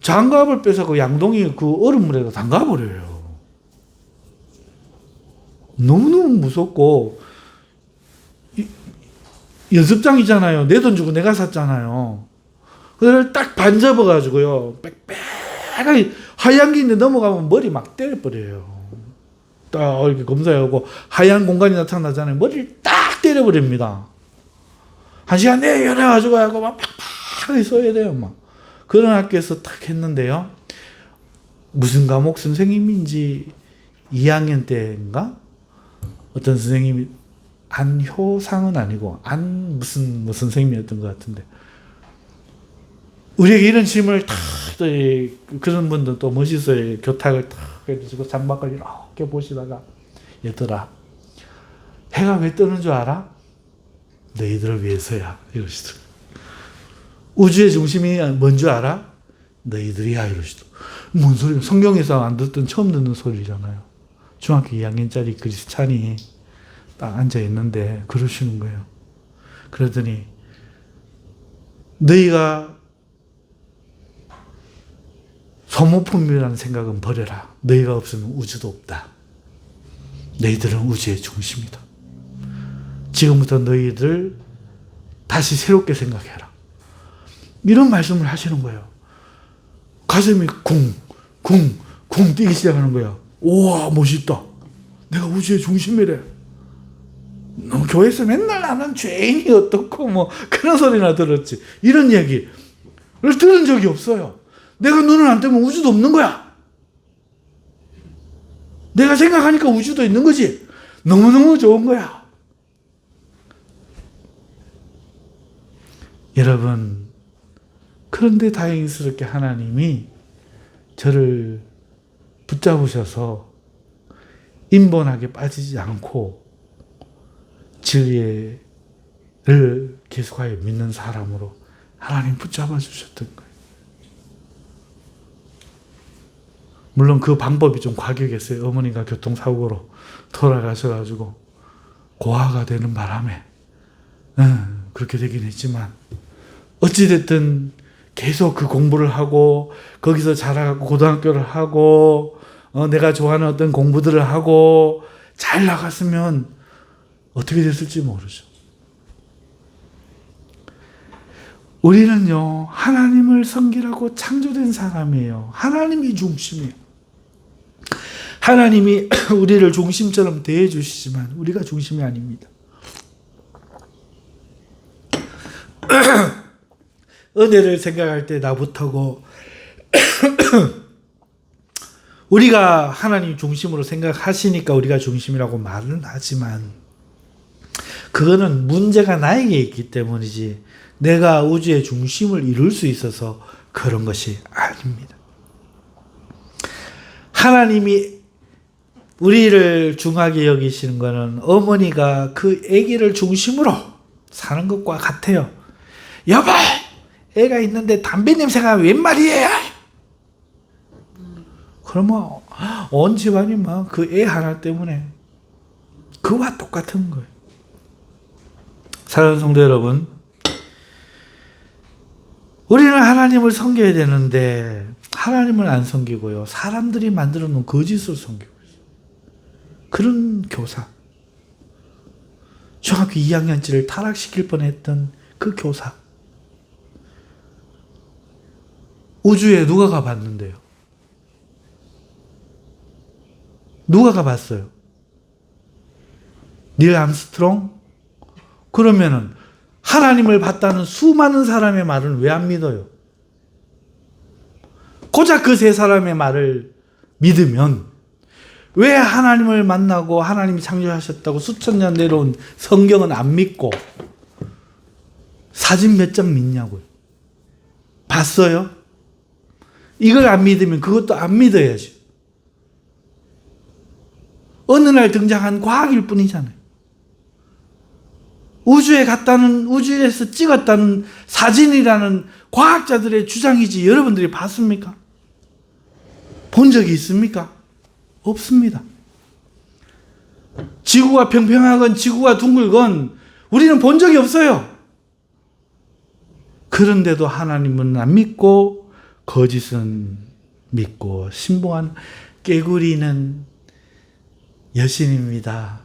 장갑을 빼서 그 양동이 그 얼음물에다 담가버려요. 너무너무 무섭고, 연습장이잖아요. 내 돈 주고 내가 샀잖아요. 그걸 딱 반접어가지고요, 빽빽하게 하얀 게 있는데 넘어가면 머리 막 때려버려요. 딱 이렇게 검사해오고 하얀 공간이 나타나잖아요. 머리를 딱 때려버립니다. 1시간 내에 열어가지고 하고 막 팍팍하게 써야 돼요. 막 그런 학교에서 딱 했는데요. 무슨 과목 선생님인지 2학년 때인가? 어떤 선생님이 안효상은 아니고 무슨 선생님이었던 것 같은데, 우리에게 이런 질문을 탁, 그런 분들 또 멋있어요. 교탁을 탁 해주시고 창밖을 이렇게 보시다가, 얘들아, 해가 왜 뜨는 줄 알아? 너희들을 위해서야. 이러시더라고요. 우주의 중심이 뭔 줄 알아? 너희들이야. 이러시더라고요. 뭔 소리야? 성경에서 안 듣던 처음 듣는 소리잖아요. 중학교 2학년짜리 크리스찬이 딱 앉아있는데 그러시는 거예요. 그러더니, 너희가 소모품이라는 생각은 버려라. 너희가 없으면 우주도 없다. 너희들은 우주의 중심이다. 지금부터 너희들 다시 새롭게 생각해라. 이런 말씀을 하시는 거예요. 가슴이 쿵 뛰기 시작하는 거야. 우와, 멋있다. 내가 우주의 중심이래. 교회에서 맨날 나는 죄인이 어떻고 뭐 그런 소리나 들었지. 이런 얘기를 들은 적이 없어요. 내가 눈을 안 뜨면 우주도 없는 거야. 내가 생각하니까 우주도 있는 거지. 너무너무 좋은 거야. 여러분, 그런데 다행스럽게 하나님이 저를 붙잡으셔서 인본하게 빠지지 않고 진리를 계속하여 믿는 사람으로 하나님 붙잡아 주셨던 거예요. 물론 그 방법이 좀 과격했어요. 어머니가 교통사고로 돌아가셔가지고 고아가 되는 바람에 그렇게 되긴 했지만, 어찌됐든 계속 그 공부를 하고 거기서 자라가고 고등학교를 하고 내가 좋아하는 어떤 공부들을 하고 잘 나갔으면 어떻게 됐을지 모르죠. 우리는요, 하나님을 섬기라고 창조된 사람이에요. 하나님이 중심이에요. 하나님이 우리를 중심처럼 대해 주시지만 우리가 중심이 아닙니다. 은혜를 생각할 때 나부터고 우리가 하나님 중심으로 생각하시니까 우리가 중심이라고 말은 하지만, 그거는 문제가 나에게 있기 때문이지 내가 우주의 중심을 이룰 수 있어서 그런 것이 아닙니다. 하나님이 우리를 중하게 여기시는 것은 어머니가 그 아기를 중심으로 사는 것과 같아요. 여보, 애가 있는데 담배 냄새가 웬 말이에요? 그러면 온 집안이 막 그 애 하나 때문에 그와 똑같은 거예요. 사랑하는 성도 여러분, 우리는 하나님을 섬겨야 되는데 하나님을 안 섬기고요, 사람들이 만들어 놓은 거짓을 섬기고 있어요. 그런 교사, 중학교 2학년치를 타락시킬 뻔했던 그 교사, 우주에 누가 가봤는데요? 누가 가봤어요? 닐 암스트롱? 그러면은 하나님을 봤다는 수많은 사람의 말은 왜 안 믿어요? 고작 그 세 사람의 말을 믿으면 왜 하나님을 만나고 하나님이 창조하셨다고 수천 년 내려온 성경은 안 믿고 사진 몇 장 믿냐고요? 봤어요? 이걸 안 믿으면 그것도 안 믿어야죠. 어느 날 등장한 과학일 뿐이잖아요. 우주에 갔다는, 우주에서 찍었다는 사진이라는 과학자들의 주장이지 여러분들이 봤습니까? 본 적이 있습니까? 없습니다. 지구가 평평하건 지구가 둥글건 우리는 본 적이 없어요. 그런데도 하나님은 안 믿고 거짓은 믿고 신봉한 깨구리는 여신입니다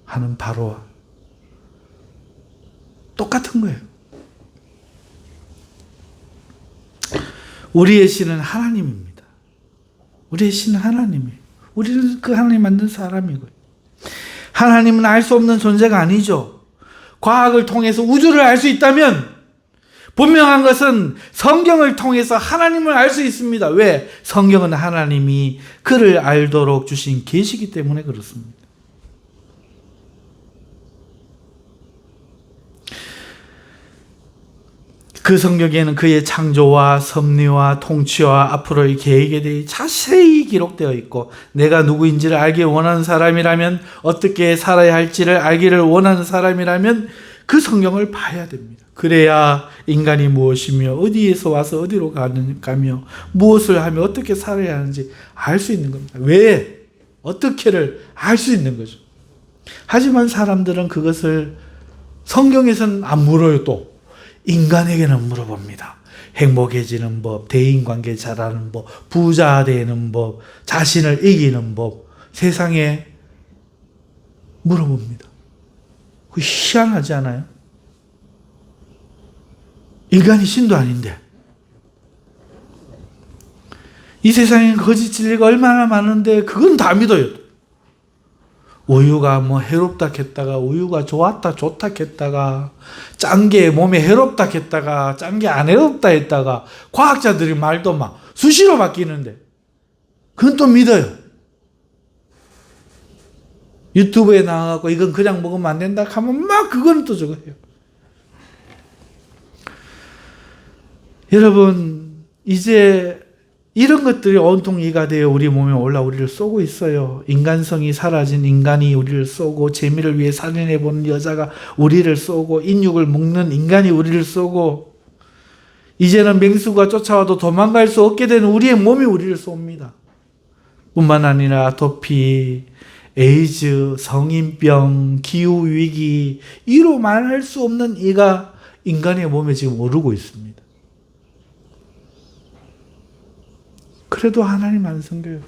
하는 바로와 똑같은 거예요. 우리의 신은 하나님입니다. 우리의 신은 하나님이에요. 우리는 그 하나님 만든 사람이고요. 하나님은 알 수 없는 존재가 아니죠. 과학을 통해서 우주를 알 수 있다면 분명한 것은 성경을 통해서 하나님을 알 수 있습니다. 왜? 성경은 하나님이 그를 알도록 주신 계시이기 때문에 그렇습니다. 그 성경에는 그의 창조와 섭리와 통치와 앞으로의 계획에 대해 자세히 기록되어 있고, 내가 누구인지를 알기 원하는 사람이라면, 어떻게 살아야 할지를 알기를 원하는 사람이라면 그 성경을 봐야 됩니다. 그래야 인간이 무엇이며 어디에서 와서 어디로 가며 무엇을 하며 어떻게 살아야 하는지 알 수 있는 겁니다. 왜? 어떻게를 알 수 있는 거죠. 하지만 사람들은 그것을 성경에서는 안 물어요. 또 인간에게는 물어봅니다. 행복해지는 법, 대인관계 잘하는 법, 부자 되는 법, 자신을 이기는 법, 세상에 물어봅니다. 그 희한하지 않아요? 인간이 신도 아닌데. 이 세상에 거짓 진리가 얼마나 많은데 그건 다 믿어요. 우유가 뭐 해롭다 했다가, 우유가 좋았다 좋다 했다가, 짠 게 몸에 해롭다 했다가, 짠 게 안 해롭다 했다가, 과학자들이 말도 막 수시로 바뀌는데 그건 또 믿어요. 유튜브에 나와갖고 이건 그냥 먹으면 안 된다 하면 막 그건 또 저거 해요. 여러분, 이제 이런 것들이 온통 이가 되어 우리 몸에 올라 우리를 쏘고 있어요. 인간성이 사라진 인간이 우리를 쏘고, 재미를 위해 살인해보는 여자가 우리를 쏘고, 인육을 먹는 인간이 우리를 쏘고, 이제는 맹수가 쫓아와도 도망갈 수 없게 된 우리의 몸이 우리를 쏩니다. 뿐만 아니라 아토피, 에이즈, 성인병, 기후위기, 이로 말할 수 없는 이가 인간의 몸에 지금 오르고 있습니다. 그래도 하나님 안 섬겨요.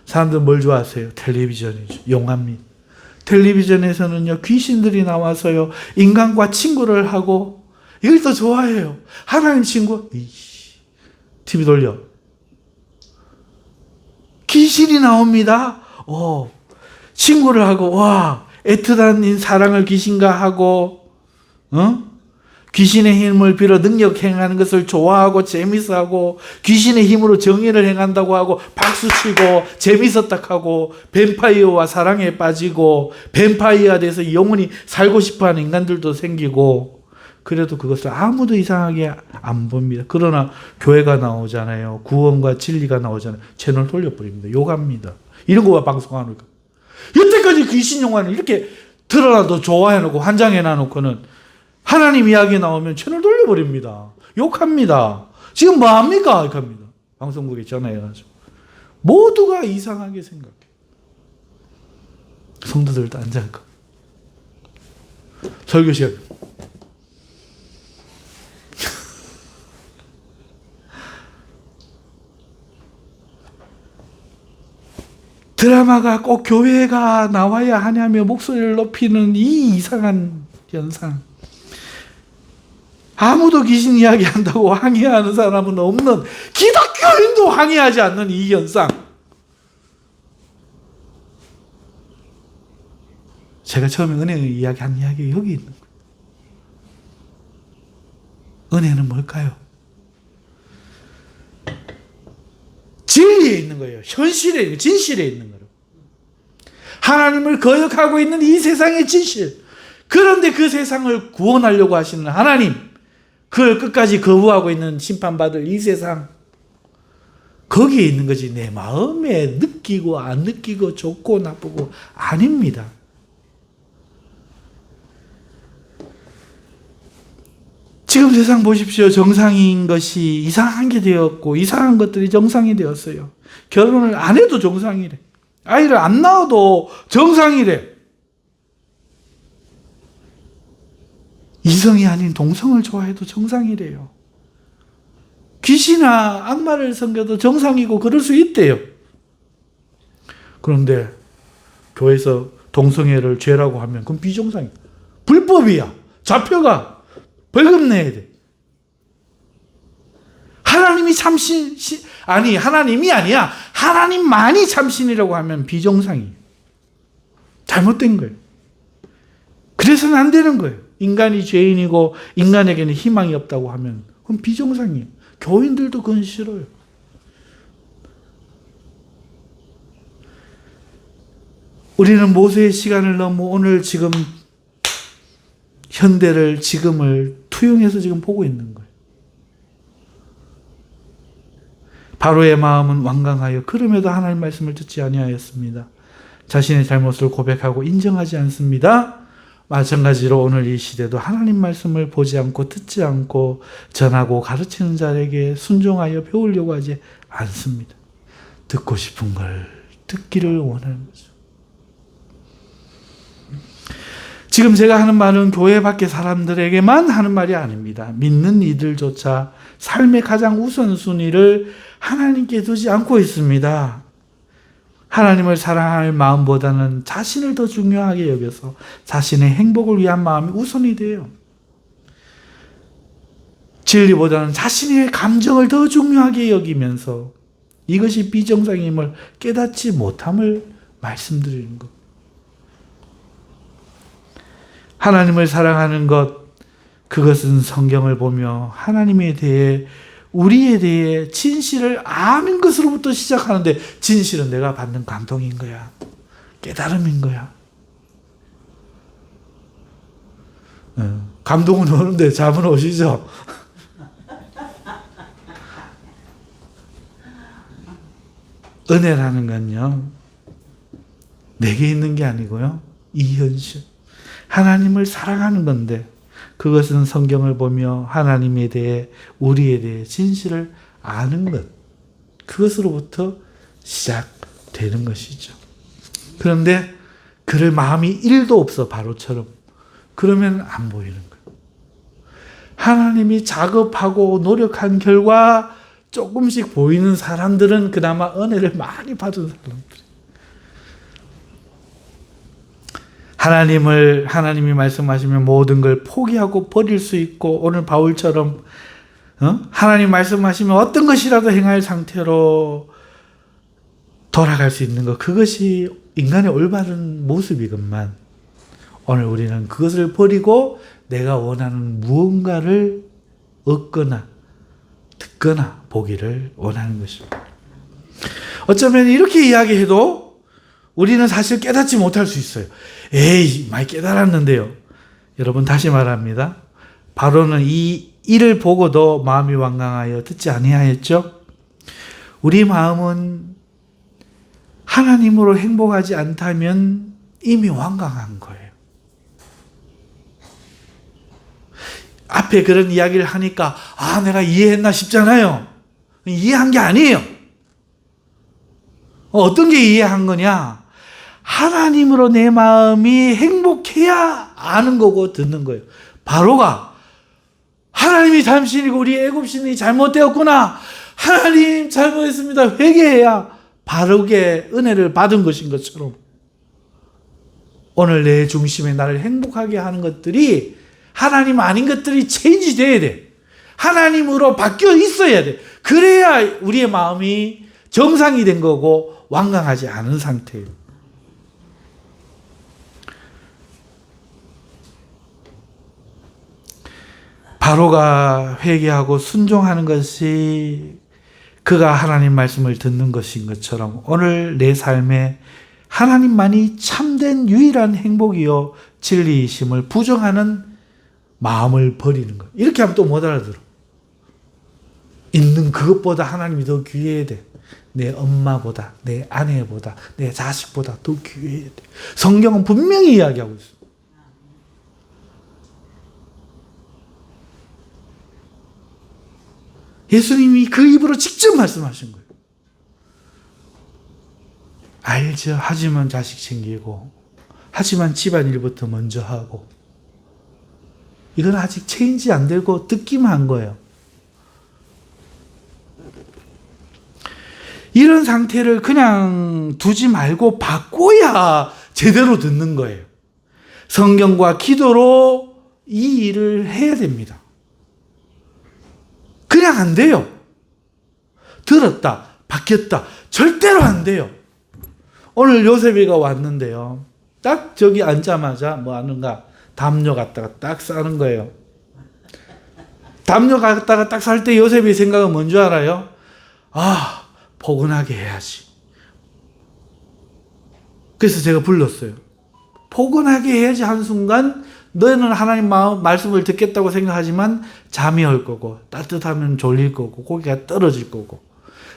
사람들은 뭘 좋아하세요? 텔레비전이죠. 용합니다. 텔레비전에서는요, 귀신들이 나와서요, 인간과 친구를 하고, 이걸 더 좋아해요. 하나님 친구, TV 돌려. 귀신이 나옵니다. 친구를 하고, 와, 애틋한 사랑을 귀신과 하고, 귀신의 힘을 빌어 능력 행하는 것을 좋아하고 재밌어하고, 귀신의 힘으로 정의를 행한다고 하고 박수치고 재밌었다 하고, 뱀파이어와 사랑에 빠지고 뱀파이어가 돼서 영원히 살고 싶어하는 인간들도 생기고, 그래도 그것을 아무도 이상하게 안 봅니다. 그러나 교회가 나오잖아요. 구원과 진리가 나오잖아요. 채널 돌려버립니다. 욕합니다. 이런 거와 방송하니까. 여태까지 귀신 영화는 이렇게 드러나도 좋아해놓고 환장해놔놓고는 하나님 이야기 나오면 채널 돌려버립니다. 욕합니다. 지금 뭐합니까? 이렇게 합니다. 방송국에 전화해가지고. 모두가 이상하게 생각해. 성도들도 앉아있고. 설교 시간. 드라마가 꼭 교회가 나와야 하냐며 목소리를 높이는 이 이상한 현상. 아무도 귀신 이야기한다고 항의하는 사람은 없는, 기독교인도 항의하지 않는 이 현상. 제가 처음에 은혜의 이야기한 이야기가 여기 있는 거예요. 은혜는 뭘까요? 진리에 있는 거예요. 현실에 있는, 진실에 있는 거예요. 하나님을 거역하고 있는 이 세상의 진실. 그런데 그 세상을 구원하려고 하시는 하나님, 그걸 끝까지 거부하고 있는 심판받을 이 세상, 거기에 있는 거지 내 마음에 느끼고 안 느끼고 좋고 나쁘고 아닙니다. 지금 세상 보십시오. 정상인 것이 이상한 게 되었고 이상한 것들이 정상이 되었어요. 결혼을 안 해도 정상이래. 아이를 안 낳아도 정상이래. 이성이 아닌 동성을 좋아해도 정상이래요. 귀신이나 악마를 섬겨도 정상이고 그럴 수 있대요. 그런데 교회에서 동성애를 죄라고 하면 그건 비정상이야. 불법이야. 잡혀가. 벌금 내야 돼. 하나님이 참신, 하나님이 아니야. 하나님만이 참신이라고 하면 비정상이에요. 잘못된 거예요. 그래서는 안 되는 거예요. 인간이 죄인이고 인간에게는 희망이 없다고 하면 그건 비정상이에요. 교인들도 그건 싫어요. 우리는 모세의 시간을 넘어 오늘 지금 현대를 지금을 투영해서 지금 보고 있는 거예요. 바로의 마음은 완강하여 그럼에도 하나님 말씀을 듣지 아니하였습니다. 자신의 잘못을 고백하고 인정하지 않습니다. 마찬가지로 오늘 이 시대도 하나님 말씀을 보지 않고 듣지 않고 전하고 가르치는 자에게 순종하여 배우려고 하지 않습니다. 듣고 싶은 걸 듣기를 원하는 거죠. 지금 제가 하는 말은 교회 밖의 사람들에게만 하는 말이 아닙니다. 믿는 이들조차 삶의 가장 우선순위를 하나님께 두지 않고 있습니다. 하나님을 사랑할 마음보다는 자신을 더 중요하게 여겨서 자신의 행복을 위한 마음이 우선이 돼요. 진리보다는 자신의 감정을 더 중요하게 여기면서 이것이 비정상임을 깨닫지 못함을 말씀드리는 것. 하나님을 사랑하는 것, 그것은 성경을 보며 하나님에 대해 우리에 대해 진실을 아는 것으로부터 시작하는데 진실은 내가 받는 감동인 거야. 깨달음인 거야. 감동은 오는데 잠은 오시죠? 은혜라는 건요. 내게 있는 게 아니고요. 이 현실. 하나님을 사랑하는 건데 그것은 성경을 보며 하나님에 대해 우리에 대해 진실을 아는 것. 그것으로부터 시작되는 것이죠. 그런데 그럴 마음이 1도 없어 바로처럼. 그러면 안 보이는 거예요. 하나님이 작업하고 노력한 결과 조금씩 보이는 사람들은 그나마 은혜를 많이 받은 사람들. 하나님이 말씀하시면 모든 걸 포기하고 버릴 수 있고 오늘 바울처럼 하나님 말씀하시면 어떤 것이라도 행할 상태로 돌아갈 수 있는 것. 그것이 인간의 올바른 모습이건만 오늘 우리는 그것을 버리고 내가 원하는 무언가를 얻거나 듣거나 보기를 원하는 것입니다. 어쩌면 이렇게 이야기해도 우리는 사실 깨닫지 못할 수 있어요. 에이, 많이 깨달았는데요. 여러분 다시 말합니다. 바로는 이 일을 보고도 마음이 완강하여 듣지 아니하였죠. 우리 마음은 하나님으로 행복하지 않다면 이미 완강한 거예요. 앞에 그런 이야기를 하니까 내가 이해했나 싶잖아요. 이해한 게 아니에요. 어떤 게 이해한 거냐? 하나님으로 내 마음이 행복해야 아는 거고 듣는 거예요. 바로가 하나님이 참신이고 우리 애굽신이 잘못되었구나. 하나님 잘못했습니다. 회개해야 바르게 은혜를 받은 것인 것처럼 오늘 내 중심에 나를 행복하게 하는 것들이 하나님 아닌 것들이 체인지 돼야 돼. 하나님으로 바뀌어 있어야 돼. 그래야 우리의 마음이 정상이 된 거고 완강하지 않은 상태예요. 바로가 회개하고 순종하는 것이 그가 하나님 말씀을 듣는 것인 것처럼 오늘 내 삶에 하나님만이 참된 유일한 행복이요 진리이심을 부정하는 마음을 버리는 것. 이렇게 하면 또 못 알아들어. 있는 그것보다 하나님이 더 귀해야 돼. 내 엄마보다, 내 아내보다, 내 자식보다 더 귀해야 돼. 성경은 분명히 이야기하고 있어요. 예수님이 그 입으로 직접 말씀하신 거예요. 알죠. 하지만 자식 챙기고, 하지만 집안일부터 먼저 하고. 이건 아직 체인지 안 되고 듣기만 한 거예요. 이런 상태를 그냥 두지 말고 바꿔야 제대로 듣는 거예요. 성경과 기도로 이 일을 해야 됩니다. 그냥 안 돼요. 들었다, 바뀌었다. 절대로 안 돼요. 오늘 요셉이가 왔는데요. 딱 저기 앉자마자 뭐 하는가? 담요 갖다가 딱 싸는 거예요. 담요 갖다가 딱 살 때 요셉의 생각은 뭔지 알아요? 아, 포근하게 해야지. 그래서 제가 불렀어요. 포근하게 해야지 한순간 너는 하나님 말씀을 듣겠다고 생각하지만 잠이 올 거고 따뜻하면 졸릴 거고 고기가 떨어질 거고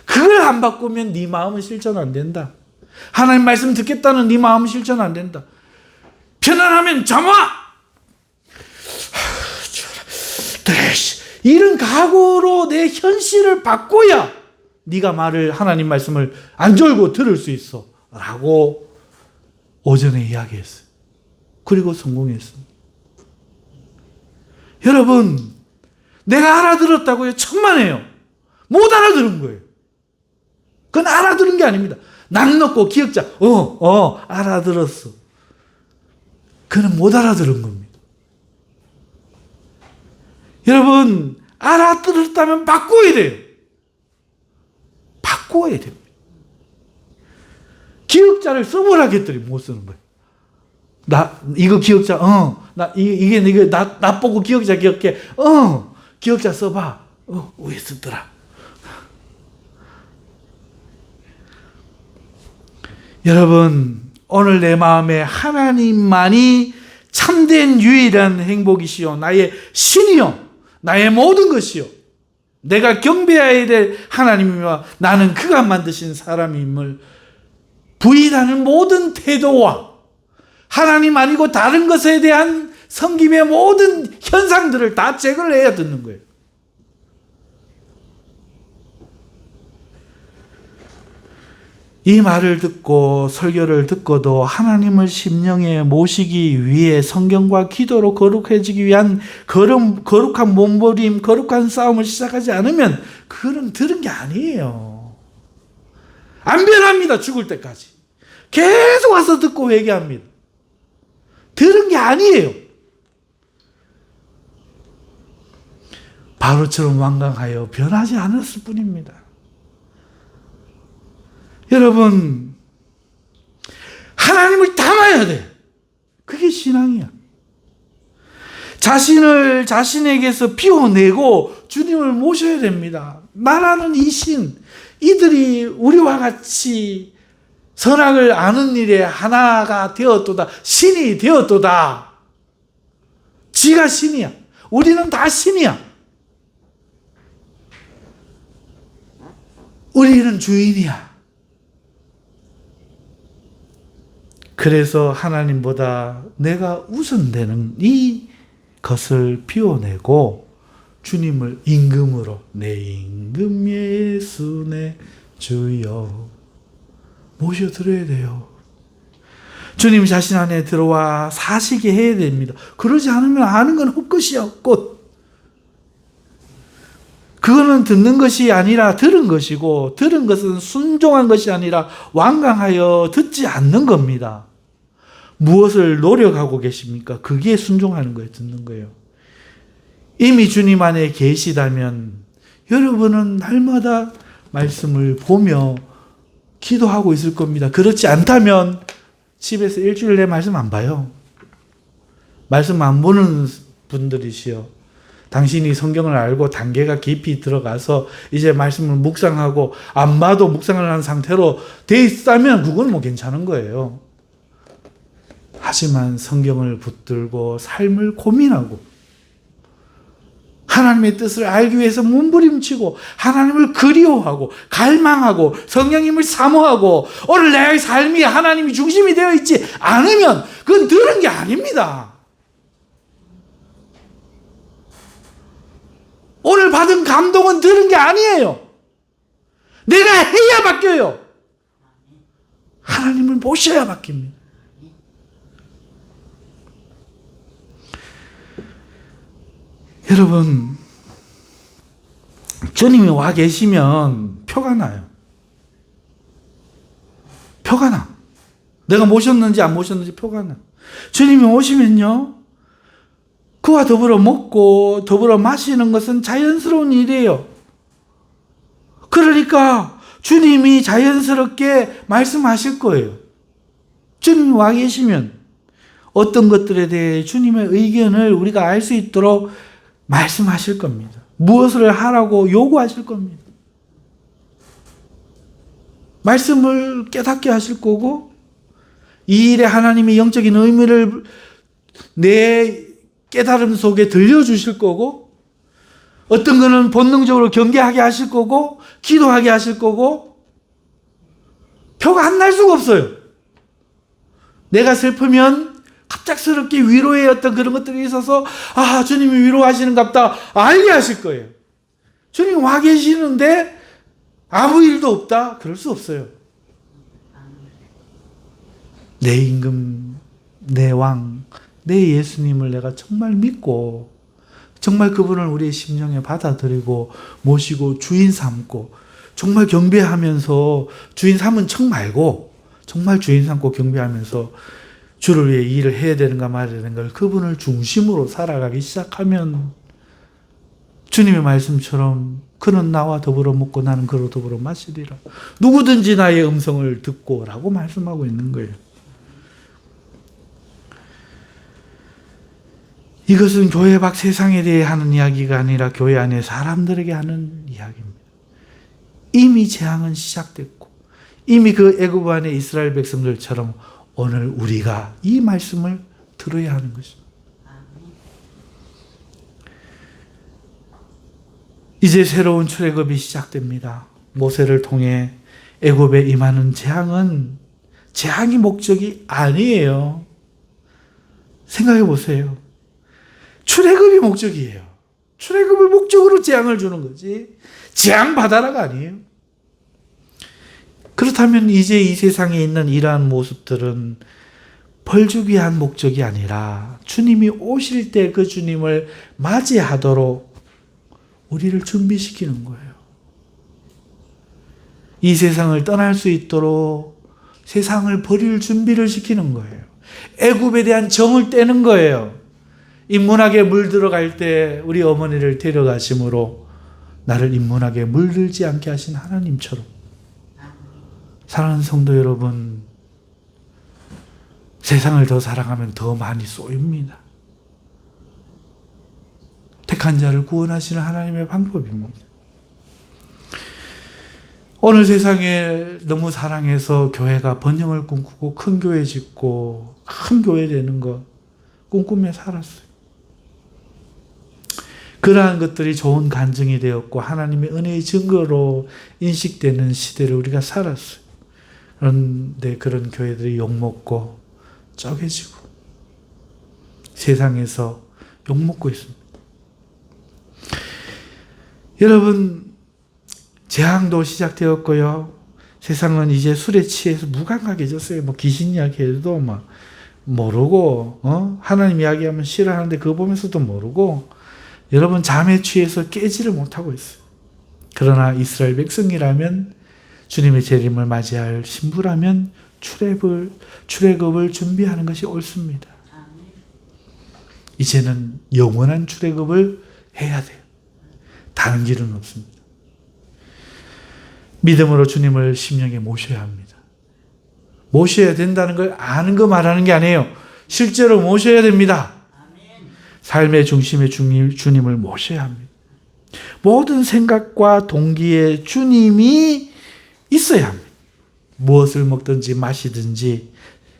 그걸 안 바꾸면 네 마음은 실천 안 된다. 하나님 말씀 듣겠다는 네 마음은 실천 안 된다. 편안하면 잠아! 이런 각오로 내 현실을 바꿔야 네가 말을 하나님 말씀을 안 졸고 들을 수 있어 라고 오전에 이야기했어요. 그리고 성공했습니다. 여러분, 내가 알아들었다고요? 천만에요. 못 알아들은 거예요. 그건 알아들은 게 아닙니다. 남 넣고 기억자, 알아들었어. 그는 못 알아들은 겁니다. 여러분, 알아들었다면 바꿔야 돼요. 바꿔야 됩니다. 기억자를 써보라 했더니 못 쓰는 거예요. 이거 기억자, 이게 나 보고 기억자 기억해. 기억자 써봐. 왜 쓰더라? 여러분, 오늘 내 마음에 하나님만이 참된 유일한 행복이시요. 나의 신이요. 나의 모든 것이요. 내가 경배해야 될 하나님이와 나는 그가 만드신 사람임을 부인하는 모든 태도와 하나님 아니고 다른 것에 대한 섬김의 모든 현상들을 다 제거를 해야 듣는 거예요. 이 말을 듣고 설교를 듣고도 하나님을 심령에 모시기 위해 성경과 기도로 거룩해지기 위한 거룩한 몸부림, 거룩한 싸움을 시작하지 않으면 그건 들은 게 아니에요. 안 변합니다. 죽을 때까지. 계속 와서 듣고 회개합니다. 들은 게 아니에요. 바로처럼 완강하여 변하지 않았을 뿐입니다. 여러분, 하나님을 닮아야 돼. 그게 신앙이야. 자신을 자신에게서 비워내고 주님을 모셔야 됩니다. 나라는 이 신, 이들이 우리와 같이 선악을 아는 일에 하나가 되었도다. 신이 되었도다. 지가 신이야. 우리는 다 신이야. 우리는 주인이야. 그래서 하나님보다 내가 우선되는 이 것을 비워내고 주님을 임금으로 내 임금 예수 내 주여 모셔드려야 돼요. 주님 자신 안에 들어와 사시게 해야 됩니다. 그러지 않으면 아는 건 헛것이야, 꽃. 그거는 듣는 것이 아니라 들은 것이고 들은 것은 순종한 것이 아니라 완강하여 듣지 않는 겁니다. 무엇을 노력하고 계십니까? 그게 순종하는 거예요. 듣는 거예요. 이미 주님 안에 계시다면 여러분은 날마다 말씀을 보며 기도하고 있을 겁니다. 그렇지 않다면 집에서 일주일 내 말씀 안 봐요. 말씀 안 보는 분들이시여. 당신이 성경을 알고 단계가 깊이 들어가서 이제 말씀을 묵상하고 안 봐도 묵상을 하는 상태로 돼 있다면 그건 뭐 괜찮은 거예요. 하지만 성경을 붙들고 삶을 고민하고 하나님의 뜻을 알기 위해서 몸부림치고 하나님을 그리워하고 갈망하고 성령님을 사모하고 오늘 내 삶이 하나님이 중심이 되어 있지 않으면 그건 들은 게 아닙니다. 오늘 받은 감동은 들은 게 아니에요. 내가 해야 바뀌어요. 하나님을 모셔야 바뀝니다. 여러분, 주님이 와 계시면 표가 나요. 표가 나. 내가 모셨는지 안 모셨는지 표가 나. 주님이 오시면요, 그와 더불어 먹고 더불어 마시는 것은 자연스러운 일이에요. 그러니까 주님이 자연스럽게 말씀하실 거예요. 주님이 와 계시면 어떤 것들에 대해 주님의 의견을 우리가 알 수 있도록 말씀하실 겁니다. 무엇을 하라고 요구하실 겁니다. 말씀을 깨닫게 하실 거고 이 일에 하나님의 영적인 의미를 내 깨달음 속에 들려주실 거고 어떤 거는 본능적으로 경계하게 하실 거고 기도하게 하실 거고 표가 안 날 수가 없어요. 내가 슬프면 갑작스럽게 위로의 어떤 그런 것들이 있어서 아, 주님이 위로하시는갑다 알게 하실 거예요. 주님 와 계시는데 아무 일도 없다? 그럴 수 없어요. 내 임금, 내 왕, 내 예수님을 내가 정말 믿고 정말 그분을 우리의 심령에 받아들이고 모시고 주인 삼고 정말 경배하면서 주인 삼은 척 말고 정말 주인 삼고 경배하면서 주를 위해 일을 해야 되는가 말아야 되는가 그분을 중심으로 살아가기 시작하면 주님의 말씀처럼 그는 나와 더불어 먹고 나는 그로 더불어 마시리라. 누구든지 나의 음성을 듣고 라고 말씀하고 있는 거예요. 이것은 교회 밖 세상에 대해 하는 이야기가 아니라 교회 안에 사람들에게 하는 이야기입니다. 이미 재앙은 시작됐고 이미 그 애굽 안에 이스라엘 백성들처럼 오늘 우리가 이 말씀을 들어야 하는 것입니다. 이제 새로운 출애굽이 시작됩니다. 모세를 통해 애굽에 임하는 재앙은 재앙이 목적이 아니에요. 생각해 보세요. 출애굽이 목적이에요. 출애굽을 목적으로 재앙을 주는 거지 재앙 받아라가 아니에요. 그렇다면 이제 이 세상에 있는 이러한 모습들은 벌 주기 위한 목적이 아니라 주님이 오실 때 그 주님을 맞이하도록 우리를 준비시키는 거예요. 이 세상을 떠날 수 있도록 세상을 버릴 준비를 시키는 거예요. 애굽에 대한 정을 떼는 거예요. 인문학에 물들어갈 때 우리 어머니를 데려가심으로 나를 인문학에 물들지 않게 하신 하나님처럼 사랑하는 성도 여러분, 세상을 더 사랑하면 더 많이 쏘입니다. 택한 자를 구원하시는 하나님의 방법입니다. 오늘 세상에 너무 사랑해서 교회가 번영을 꿈꾸고 큰 교회 짓고 큰 교회 되는 거 꿈꾸며 살았어요. 그러한 것들이 좋은 간증이 되었고 하나님의 은혜의 증거로 인식되는 시대를 우리가 살았어요. 그런데 그런 교회들이 욕먹고 쪼개지고 세상에서 욕먹고 있습니다. 여러분, 재앙도 시작되었고요. 세상은 이제 술에 취해서 무감각해졌어요. 뭐 귀신 이야기해도 막 모르고, 하나님 이야기하면 싫어하는데 그거 보면서도 모르고, 여러분 잠에 취해서 깨지를 못하고 있어요. 그러나 이스라엘 백성이라면 주님의 재림을 맞이할 신부라면 출애굽을 준비하는 것이 옳습니다. 이제는 영원한 출애굽을 해야 돼요. 다른 길은 없습니다. 믿음으로 주님을 심령에 모셔야 합니다. 모셔야 된다는 걸 아는 거 말하는 게 아니에요. 실제로 모셔야 됩니다. 삶의 중심에 주님을 모셔야 합니다. 모든 생각과 동기에 주님이 있어야 합니다. 무엇을 먹든지 마시든지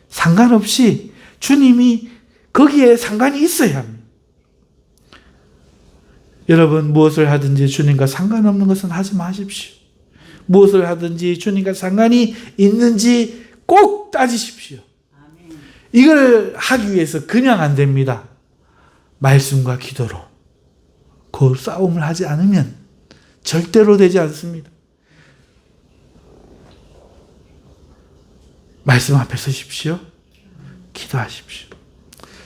상관없이 주님이 거기에 상관이 있어야 합니다. 여러분 무엇을 하든지 주님과 상관없는 것은 하지 마십시오. 무엇을 하든지 주님과 상관이 있는지 꼭 따지십시오. 이걸 하기 위해서 그냥 안 됩니다. 말씀과 기도로 그 싸움을 하지 않으면 절대로 되지 않습니다. 말씀 앞에 서십시오. 기도하십시오.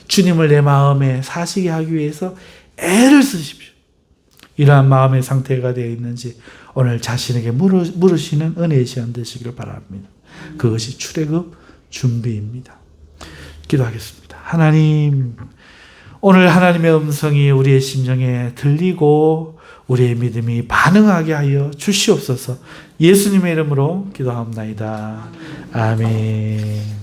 주님을 내 마음에 사시게 하기 위해서 애를 쓰십시오. 이러한 마음의 상태가 되어 있는지 오늘 자신에게 물으시는 은혜의 시간 되시기를 바랍니다. 그것이 출애굽 준비입니다. 기도하겠습니다. 하나님, 오늘 하나님의 음성이 우리의 심령에 들리고 우리의 믿음이 반응하게 하여 주시옵소서. 예수님의 이름으로 기도합니다. 아멘.